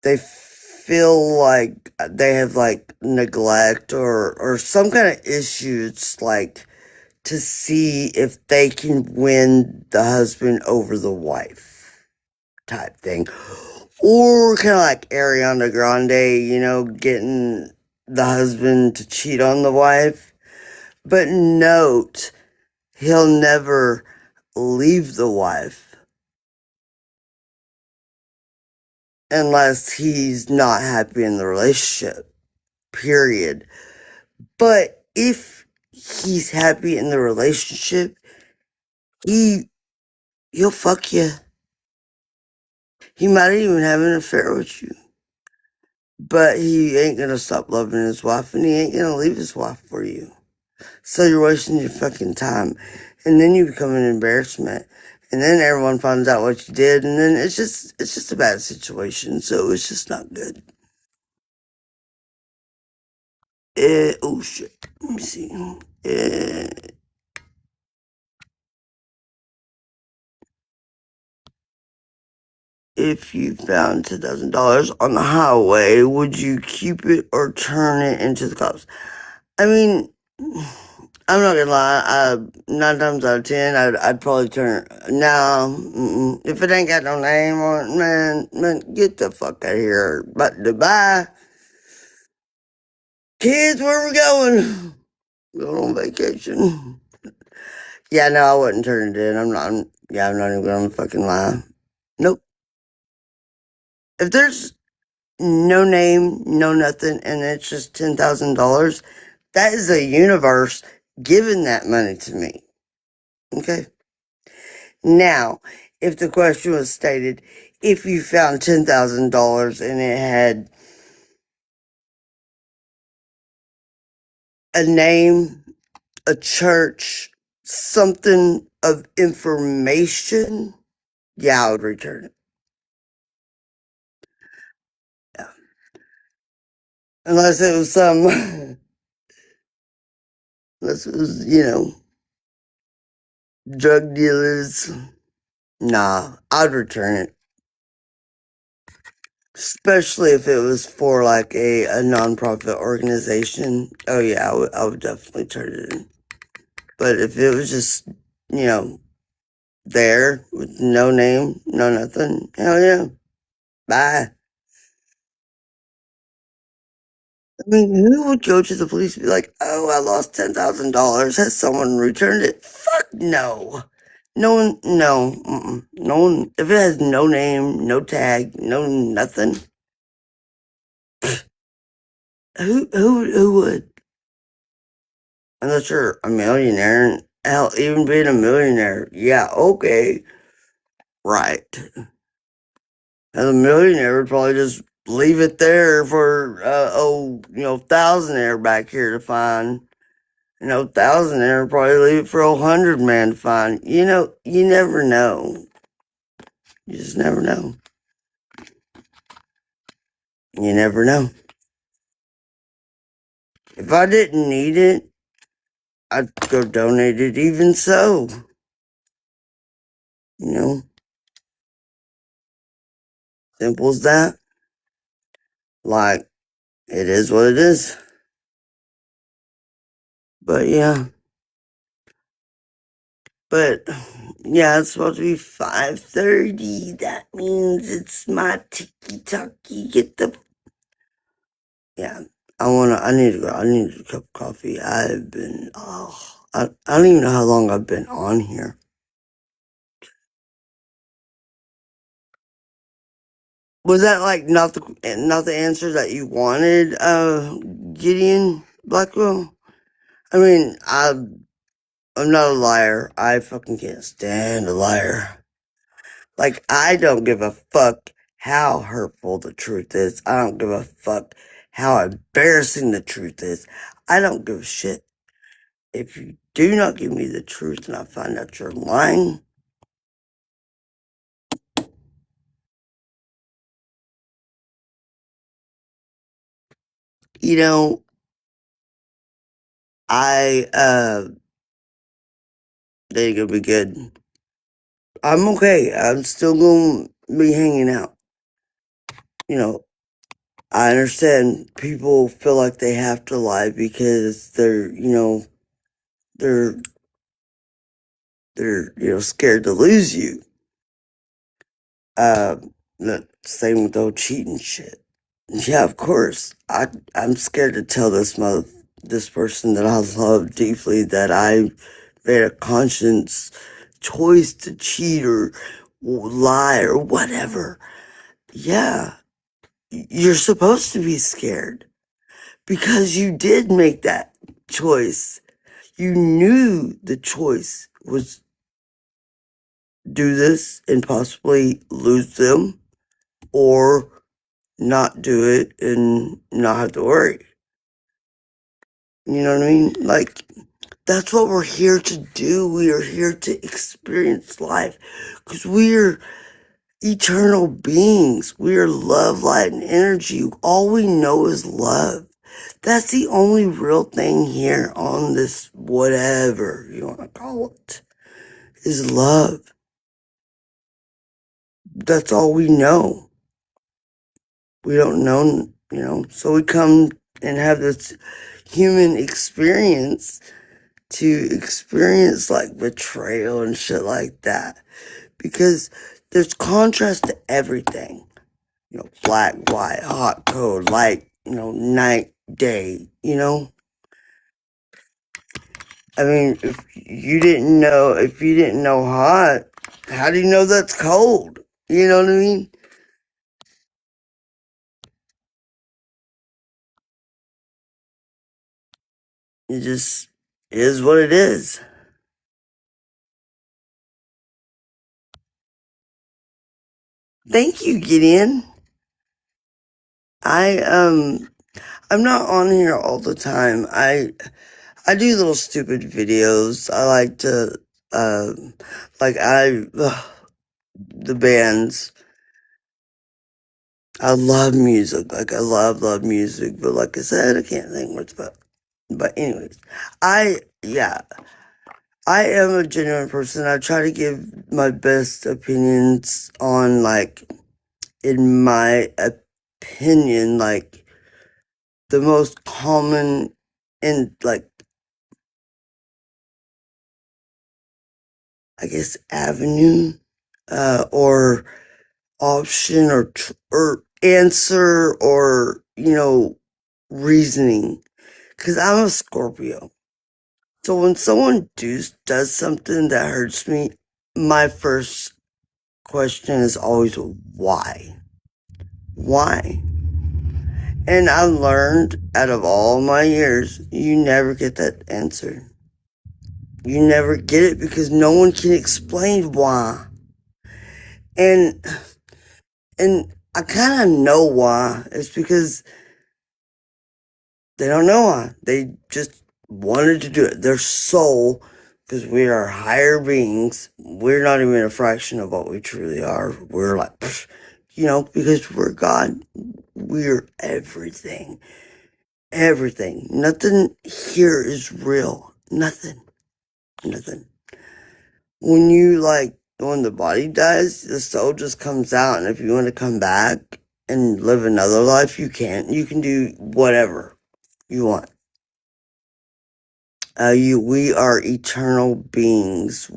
They feel like they have like neglect or some kind of issues, like to see if they can win the husband over the wife type thing. Or kind of like Ariana Grande, getting the husband to cheat on the wife. But note, he'll never leave the wife unless he's not happy in the relationship, period. But if he's happy in the relationship, he he'll fuck you. He might even have an affair with you. But he ain't gonna stop loving his wife, and he ain't gonna leave his wife for you. So you're wasting your fucking time. And then you become an embarrassment. And then everyone finds out what you did, and then it's just a bad situation. So it's just not good. Oh shit. Let me see. Uh, if you found $10,000 on the highway, would you keep it or turn it into the cops? I mean, I'm not gonna lie. 9 times out of 10, I'd probably turn. No, if it ain't got no name on it, man, get the fuck out of here. But Dubai, kids, where we going? Going on vacation. Yeah, no, I wouldn't turn it in. I'm not even gonna fucking lie. Nope. If there's no name, no nothing, and it's just $10,000, that is the universe giving that money to me. Okay. Now, if the question was stated, if you found $10,000 and it had a name, a church, something of information, yeah, I would return it. Unless it was unless it was, drug dealers. Nah, I'd return it. Especially if it was for like a nonprofit organization. Oh yeah, I would definitely turn it in. But if it was just, you know, there with no name, no nothing, hell yeah. Bye. I mean, who would go to the police and be like, oh, I lost $10,000. Has someone returned it? Fuck no. No one, no, no one, if it has no name, no tag, no nothing, who would? Unless you're a millionaire, hell, even being a millionaire, yeah, okay, right. And the millionaire would probably just leave it there for, thousandaire back here to find. Thousandaire would probably leave it for 100 man to find. You never know. You just never know. You never know. If I didn't need it, I'd go donate it even so. You know, simple as that. Like, it is what it is. But yeah. But yeah, it's supposed to be 5:30. That means it's my tiki-taki. Yeah. I need to go. I need a cup of coffee. I don't even know how long I've been on here. Was that like not the answer that you wanted, Gideon Blackwell? I mean, I'm not a liar. I fucking can't stand a liar. Like, I don't give a fuck how hurtful the truth is. I don't give a fuck how embarrassing the truth is. I don't give a shit. If you do not give me the truth and I find out you're lying, you know, they ain't gonna be good. I'm okay. I'm still gonna be hanging out. I understand people feel like they have to lie because they're scared to lose you. Uh, the same with the whole cheating shit. Yeah, of course. I'm scared to tell this person that I love deeply that I made a conscious choice to cheat or lie or whatever. Yeah, you're supposed to be scared because you did make that choice. You knew the choice was do this and possibly lose them or not do it and not have to worry. You know what I mean? Like, that's what we're here to do. We are here to experience life because we're eternal beings. We are love, light, and energy. All we know is love. That's the only real thing here on this, whatever you want to call it, is love. That's all we know. We don't know, so we come and have this human experience to experience like betrayal and shit like that. Because there's contrast to everything. Black, white, hot, cold, light, night, day, I mean, if you didn't know hot, how do you know that's cold? You know what I mean? It just is what it is. Thank you, Gideon. I I'm not on here all the time. I do little stupid videos. I like to like the bands. I love music. Like, I love music. But like I said, I can't think what's about. But anyways, yeah, I am a genuine person. I try to give my best opinions on, like, in my opinion, like, the most common and, like, I guess, avenue, or option, or answer, or, reasoning. Because I'm a Scorpio. So when someone does something that hurts me, my first question is always why? Why? And I learned out of all my years, you never get that answer. You never get it because no one can explain why. And I kind of know why. It's because they don't know why. They just wanted to do it. Their soul, because we are higher beings, we're not even a fraction of what we truly are. We're like, because we're God, we're everything. Everything. Nothing here is real. Nothing. Nothing. When the body dies, the soul just comes out, and if you want to come back and live another life, you can. You can do whatever you want. We are eternal beings.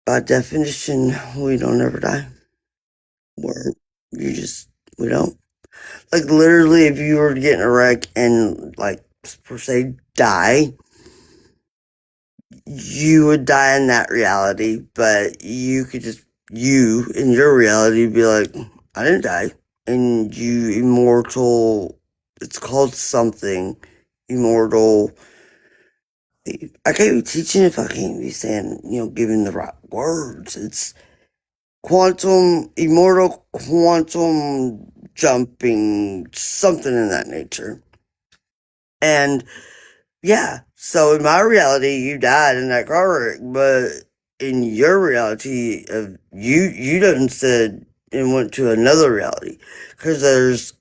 By definition, we don't ever die. We're, we don't. Like, literally, if you were to get in a wreck and, like, per se, die, you would die in that reality, but you could in your reality, be like, I didn't die. And you immortal, it's called something, immortal. I can't be teaching if I can't be saying, giving the right words. It's immortal quantum jumping, something in that nature. And yeah, so in my reality, you died in that car wreck, but in your reality, of you done said and went to another reality, because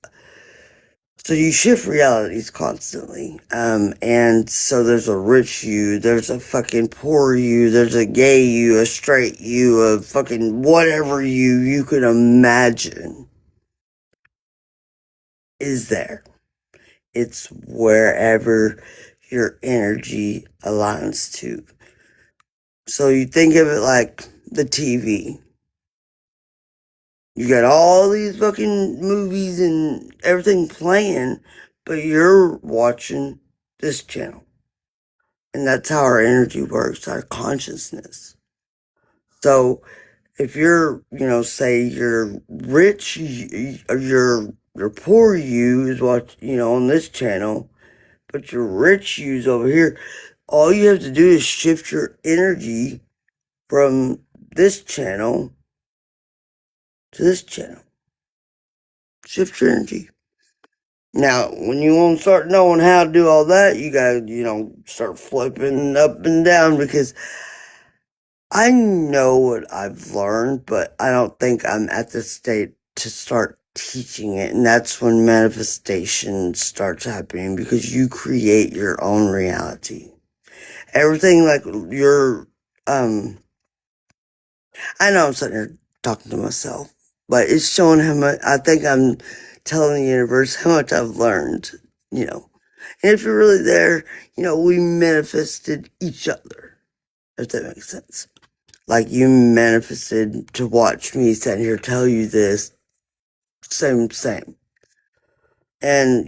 so you shift realities constantly. And so there's a rich you, there's a fucking poor you, there's a gay you, a straight you, a fucking whatever you could imagine is there. It's wherever your energy aligns to. So you think of it like the TV. You got all these fucking movies and everything playing, but you're watching this channel. And that's how our energy works, our consciousness. So if you're, say you're rich, your poor you is on this channel, but your rich you's over here. All you have to do is shift your energy from this channel to this channel. Shift your energy. Now, when you want to start knowing how to do all that, you gotta, start flipping up and down, because I know what I've learned, but I don't think I'm at the state to start teaching it. And that's when manifestation starts happening, because you create your own reality. Everything, like I know I'm sitting here talking to myself, but it's showing how much, I think I'm telling the universe how much I've learned, And if you're really there, we manifested each other, if that makes sense. Like, you manifested to watch me sitting here tell you this, same. And,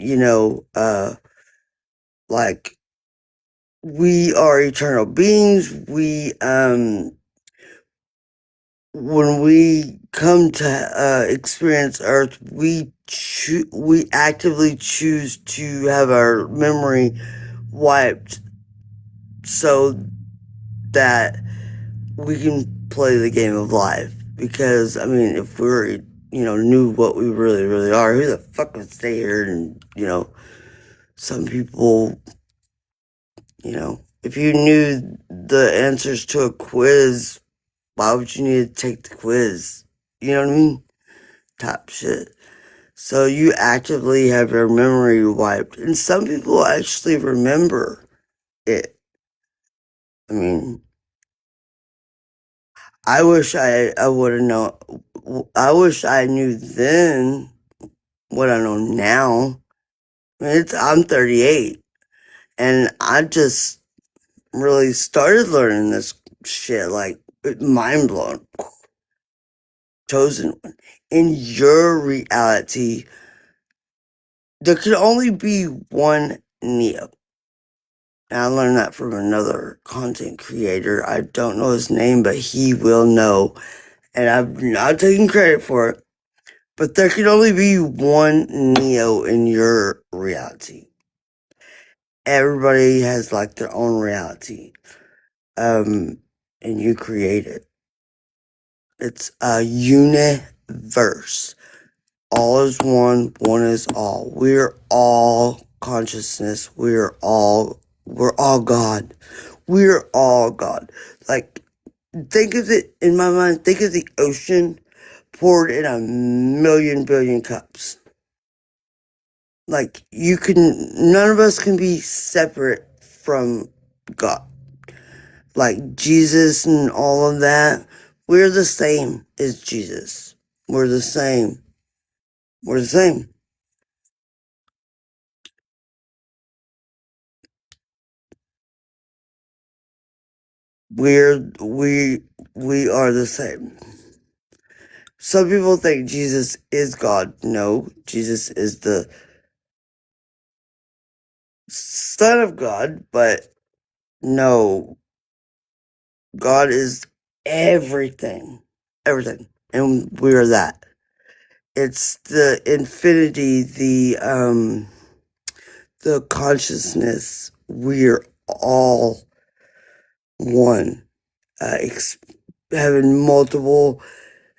like, we are eternal beings. When we come to experience Earth, we actively choose to have our memory wiped so that we can play the game of life. Because, I mean, if we were, knew what we really, really are, who the fuck would stay here? And, some people, if you knew the answers to a quiz, why would you need to take the quiz? You know what I mean? type shit. So you actively have your memory wiped. And some people actually remember it. I mean, I wish I would have known. I wish I knew then what I know now. I mean, I'm 38, and I just really started learning this shit. Like, mind blown. Chosen one. In your reality, there could only be one Neo. And I learned that from another content creator. I don't know his name, but he will know. And I'm not taking credit for it. But there can only be one Neo in your reality. Everybody has like their own reality. And you create it. It's a universe. All is one, one is all. We're all consciousness. We're all God. We're all God. Like, think of it, in my mind, think of the ocean poured in a million billion cups. Like, none of us can be separate from God. Like, Jesus and all of that, we're the same as Jesus. We're the same. We're the same. We are the same. Some people think Jesus is God. No, Jesus is the Son of God, but no, God is everything. Everything. And we are that. It's the infinity, the consciousness. We're all one. Having multiple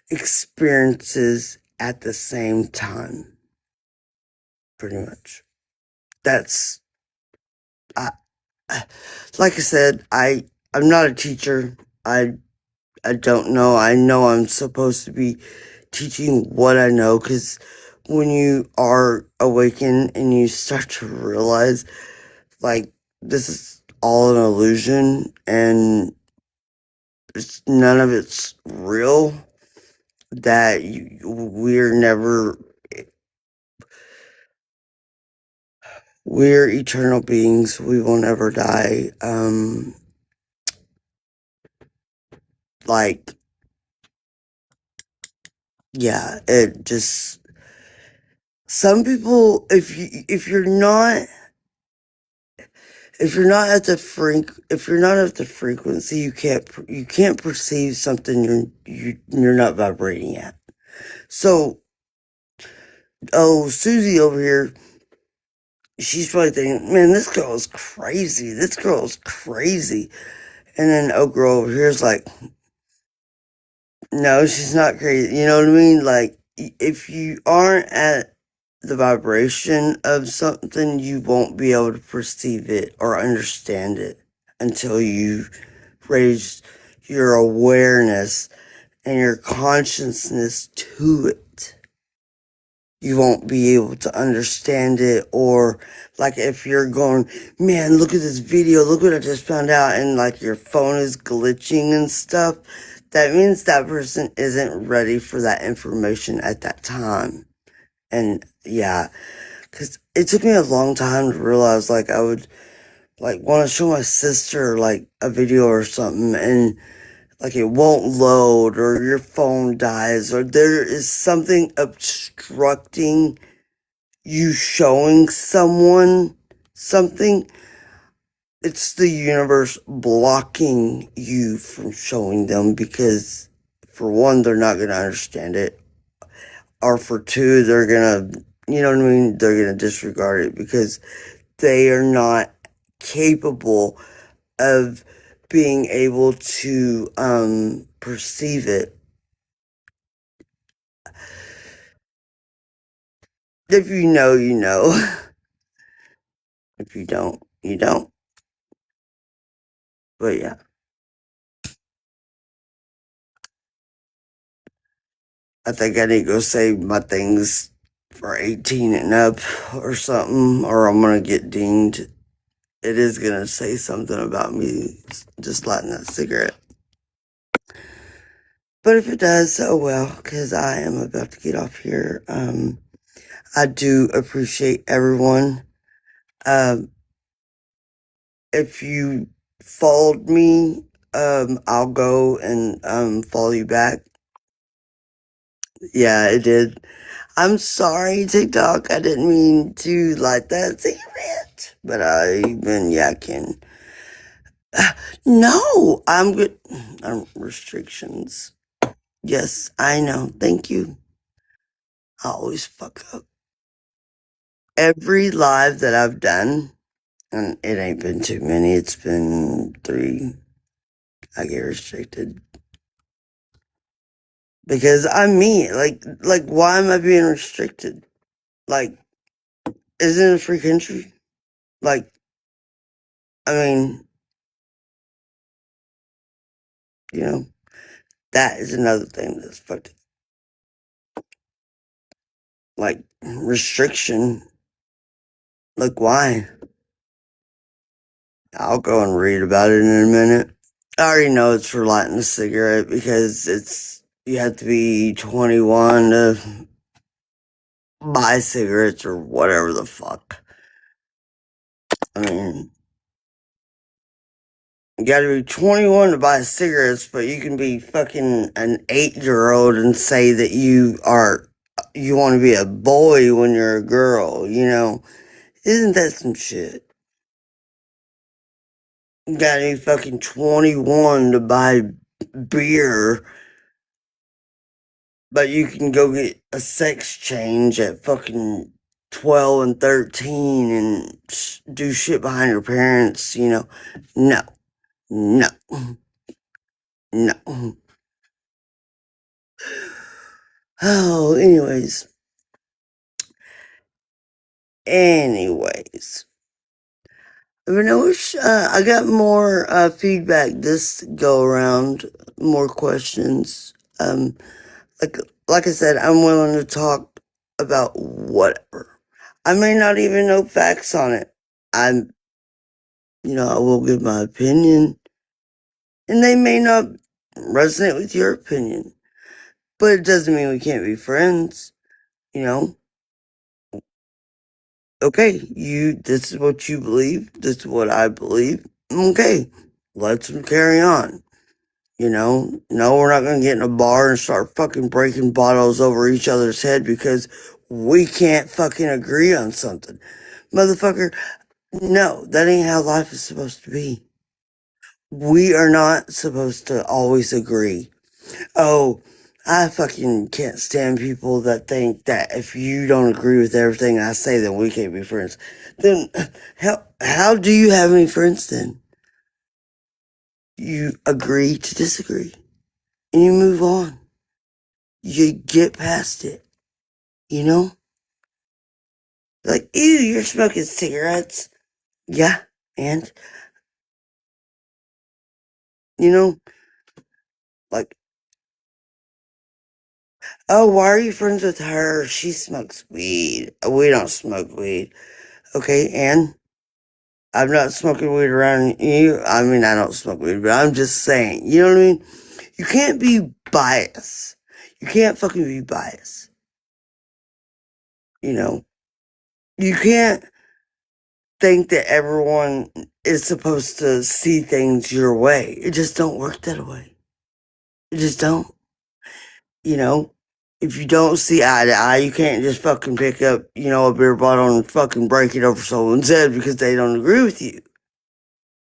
experiences at the same time. Pretty much. That's I, like I said, I'm not a teacher. I don't know. I know I'm supposed to be teaching what I know, because when you are awakened and you start to realize, like, this is all an illusion and none of it's real, that we're eternal beings. We will never die. Like, yeah, it just, some people, if you're not at the frequency, you can't perceive something you're not vibrating at. So, Susie over here, she's probably thinking, man, this girl is crazy. This girl is crazy. And then girl over here is like, no, she's not crazy. You know what I mean? Like, if you aren't at the vibration of something, you won't be able to perceive it or understand it until you raise your awareness and your consciousness to it. You won't be able to understand it, or like if you're going, man, look at this video, look what I just found out, and like your phone is glitching and stuff, that means that person isn't ready for that information at that time. And yeah, because it took me a long time to realize, like, I would like want to show my sister like a video or something, and like it won't load, or your phone dies, or there is something obstructing you showing someone something. It's the universe blocking you from showing them, because for one, they're not going to understand it, or for two, they're going to, you know what I mean, they're going to disregard it because they are not capable of being able to perceive it. If you know, you know. If you don't, you don't. But yeah. I think I need to go save my things for 18 and up or something, or I'm gonna get dinged. It is gonna say something about me just lighting that cigarette. But if it does, oh well, because I am about to get off here. I do appreciate everyone. Um, if you followed me, I'll go and follow you back. Yeah, it did. I'm sorry, TikTok. I didn't mean to light that cigarette, but I've been yakking. No, I'm good. Restrictions. Yes, I know. Thank you. I always fuck up. Every live that I've done, and it ain't been too many, it's been 3, I get restricted. Because I'm me. Like, why am I being restricted? Like, isn't it a free country? Like, I mean, you know, that is another thing that's fucked. Like, restriction. Like, why? I'll go and read about it in a minute. I already know it's for lighting a cigarette because you have to be 21 to buy cigarettes or whatever the fuck. I mean, you gotta be 21 to buy cigarettes, but you can be fucking an 8-year-old and say that you want to be a boy when you're a girl, you know? Isn't that some shit? You gotta be fucking 21 to buy beer, but you can go get a sex change at fucking 12 and 13 and do shit behind your parents, you know? No, no, no. Oh, anyways. But no, I got more feedback this go around, more questions. Like like I said, I'm willing to talk about whatever. I may not even know facts on it. I will give my opinion, and they may not resonate with your opinion, but it doesn't mean we can't be friends. You know, okay, this is what you believe, this is what I believe. Okay, let's carry on. You know, no, we're not gonna get in a bar and start fucking breaking bottles over each other's head because we can't fucking agree on something. Motherfucker, no, that ain't how life is supposed to be. We are not supposed to always agree. Oh, I fucking can't stand people that think that if you don't agree with everything I say, then we can't be friends. Then how do you have any friends then? You agree to disagree and you move on. You get past it, you know? Like, ew, you're smoking cigarettes. Yeah, and, you know, like, oh, why are you friends with her? She smokes weed. We don't smoke weed. Okay, and I'm not smoking weed around you. I mean, I don't smoke weed, but I'm just saying, you know what I mean? You can't be biased. You can't fucking be biased. You know? You can't think that everyone is supposed to see things your way. It just don't work that way. It just don't. You know? If you don't see eye to eye, you can't just fucking pick up, a beer bottle and fucking break it over someone's head because they don't agree with you.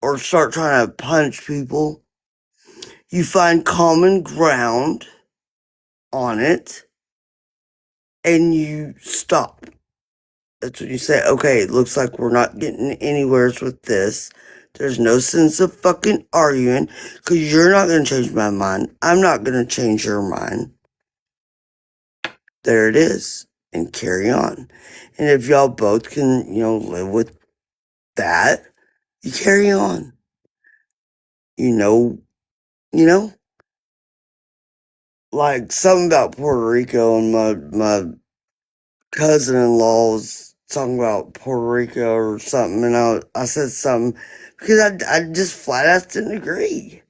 Or start trying to punch people. You find common ground on it and you stop. That's when you say, okay, it looks like we're not getting anywhere with this. There's no sense of fucking arguing because you're not going to change my mind. I'm not going to change your mind. There it is. And carry on. And if y'all both can, live with that, you carry on. You know, like something about Puerto Rico, and my cousin-in-law was talking about Puerto Rico or something, and I said something because I just flat out didn't agree.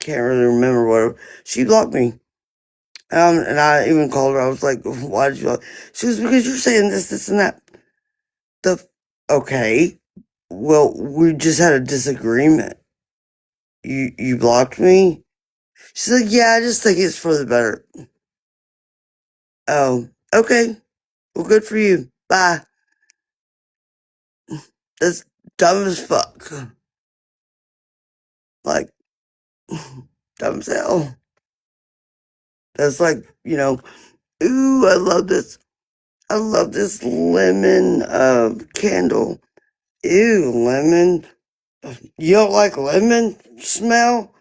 Can't really remember what she blocked me. And I even called her. I was like, "Why did you?" She was, "Because you're saying this, and that." The Okay, well, we just had a disagreement. You blocked me. She's like, "Yeah, I just think it's for the better." Oh, okay. Well, good for you. Bye. That's dumb as fuck. Like, dumb as hell. That's like, ooh, I love this. I love this lemon candle. Ew, lemon. You don't like lemon smell?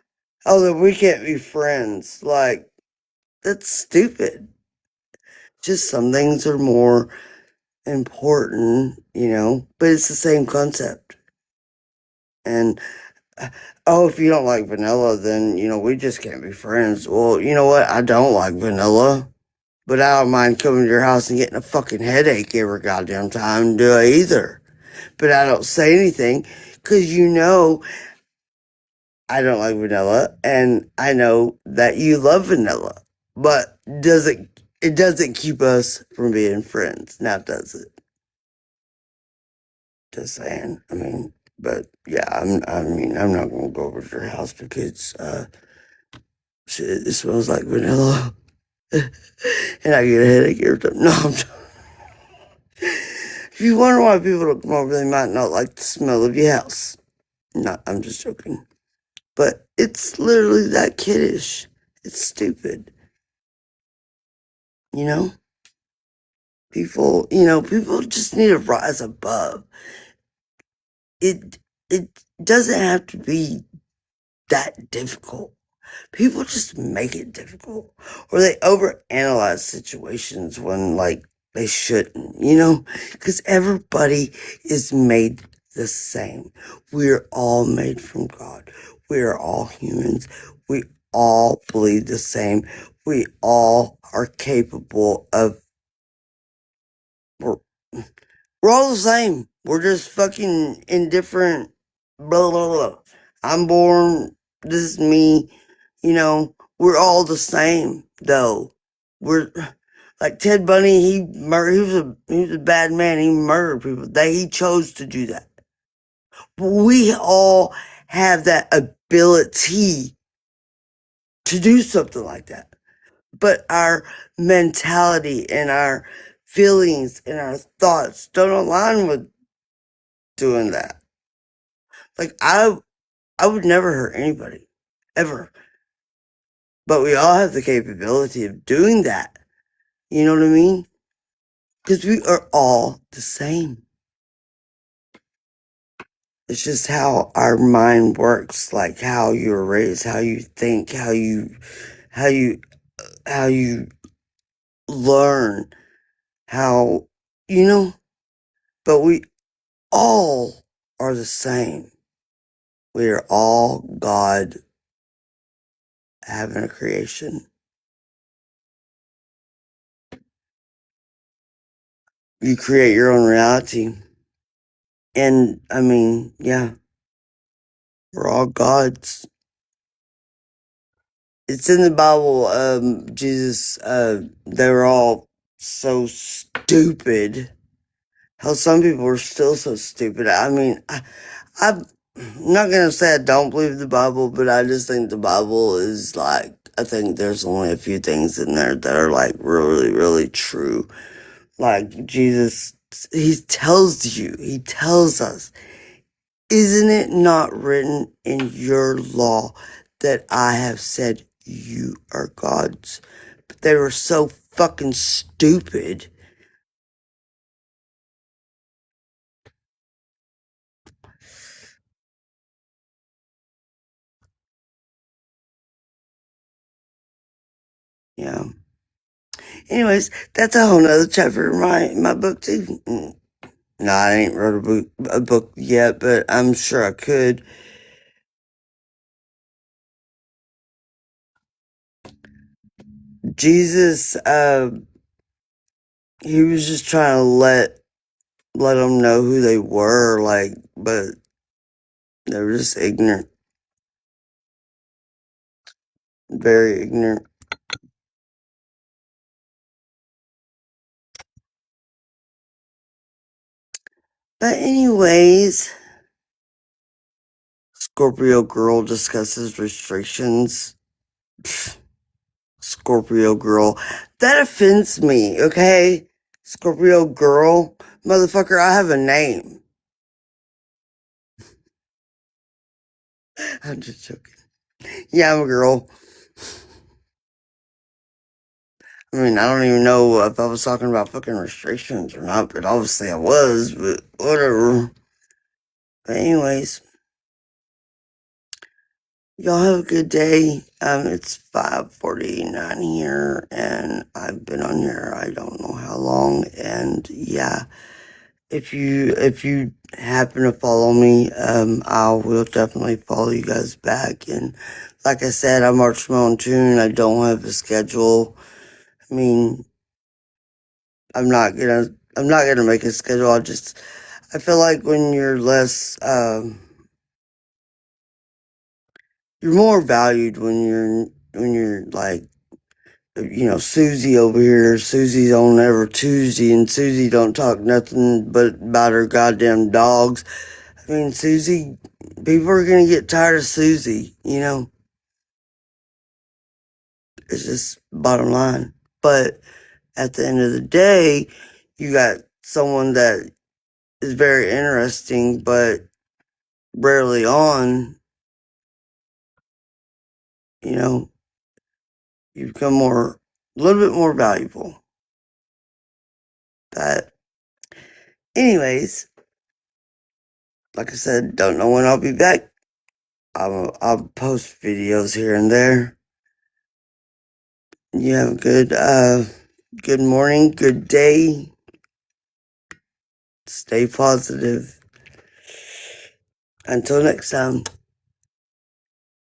Oh, then we can't be friends. Like, that's stupid. Just some things are more important, but it's the same concept. And, oh, if you don't like vanilla, then, we just can't be friends. Well, you know what? I don't like vanilla, but I don't mind coming to your house and getting a fucking headache every goddamn time, do I either? But I don't say anything because I don't like vanilla, and I know that you love vanilla, but it doesn't keep us from being friends, now does it? Just saying. I mean, but yeah, I'm not gonna go over to your house because shit, it smells like vanilla, and I get a headache every time. No, if you wonder why people don't come over, they might not like the smell of your house. No, I'm just joking. But it's literally that kiddish. It's stupid. You know? People just need to rise above. It doesn't have to be that difficult. People just make it difficult, or they overanalyze situations when like they shouldn't, because everybody is made the same. We're all made from God. We're all humans. We all believe the same. We all are capable of. We're, we're all the same. We're just fucking in different. Blah blah blah. I'm born. This is me. We're all the same, though. We're like Ted Bundy. He murdered. He was a bad man. He murdered people. He chose to do that. But we all have that ability to do something like that. But our mentality and our feelings and our thoughts don't align with doing that. Like I would never hurt anybody, ever. But we all have the capability of doing that. You know what I mean? Because we are all the same. It's just how our mind works, like how you're raised, how you think, how you, how you learn, how, you know, but we all are the same. We are all God having a creation. You create your own reality. And I mean, yeah, we're all gods. It's in the Bible. Jesus, they were all so stupid. How some people are still so stupid. I mean, I'm not gonna say I don't believe the Bible, but I just think the Bible is like, I think there's only a few things in there that are like really, really true. Like Jesus, he tells us, isn't it not written in your law that I have said you are gods? But they were so fucking stupid. Yeah. Anyways, that's a whole nother chapter in my book too. No, I ain't wrote a book yet, but I'm sure I could. Jesus, he was just trying to let them know who they were, like, but they were just ignorant, very ignorant. But anyways, Scorpio girl discusses restrictions. Pfft, Scorpio girl. That offends me, okay? Scorpio girl. Motherfucker, I have a name. I'm just joking. Yeah, I'm a girl. I mean, I don't even know if I was talking about fucking restrictions or not, but obviously I was, but whatever. But anyways, y'all have a good day. It's 5:49 here, and I've been on here I don't know how long, and yeah, if you happen to follow me, I will definitely follow you guys back. And like I said, I march my own tune. I don't have a schedule. I mean, I'm not gonna make a schedule. I feel like when you're less, you're more valued when you're like, Susie over here. Susie's on every Tuesday, and Susie don't talk nothing but about her goddamn dogs. I mean, Susie, people are gonna get tired of Susie. It's just bottom line. But at the end of the day, you got someone that is very interesting, but rarely on. You know, you become a little bit more valuable. But, anyways, like I said, don't know when I'll be back. I'll post videos here and there. You have a good morning, good day. Stay positive. Until next time.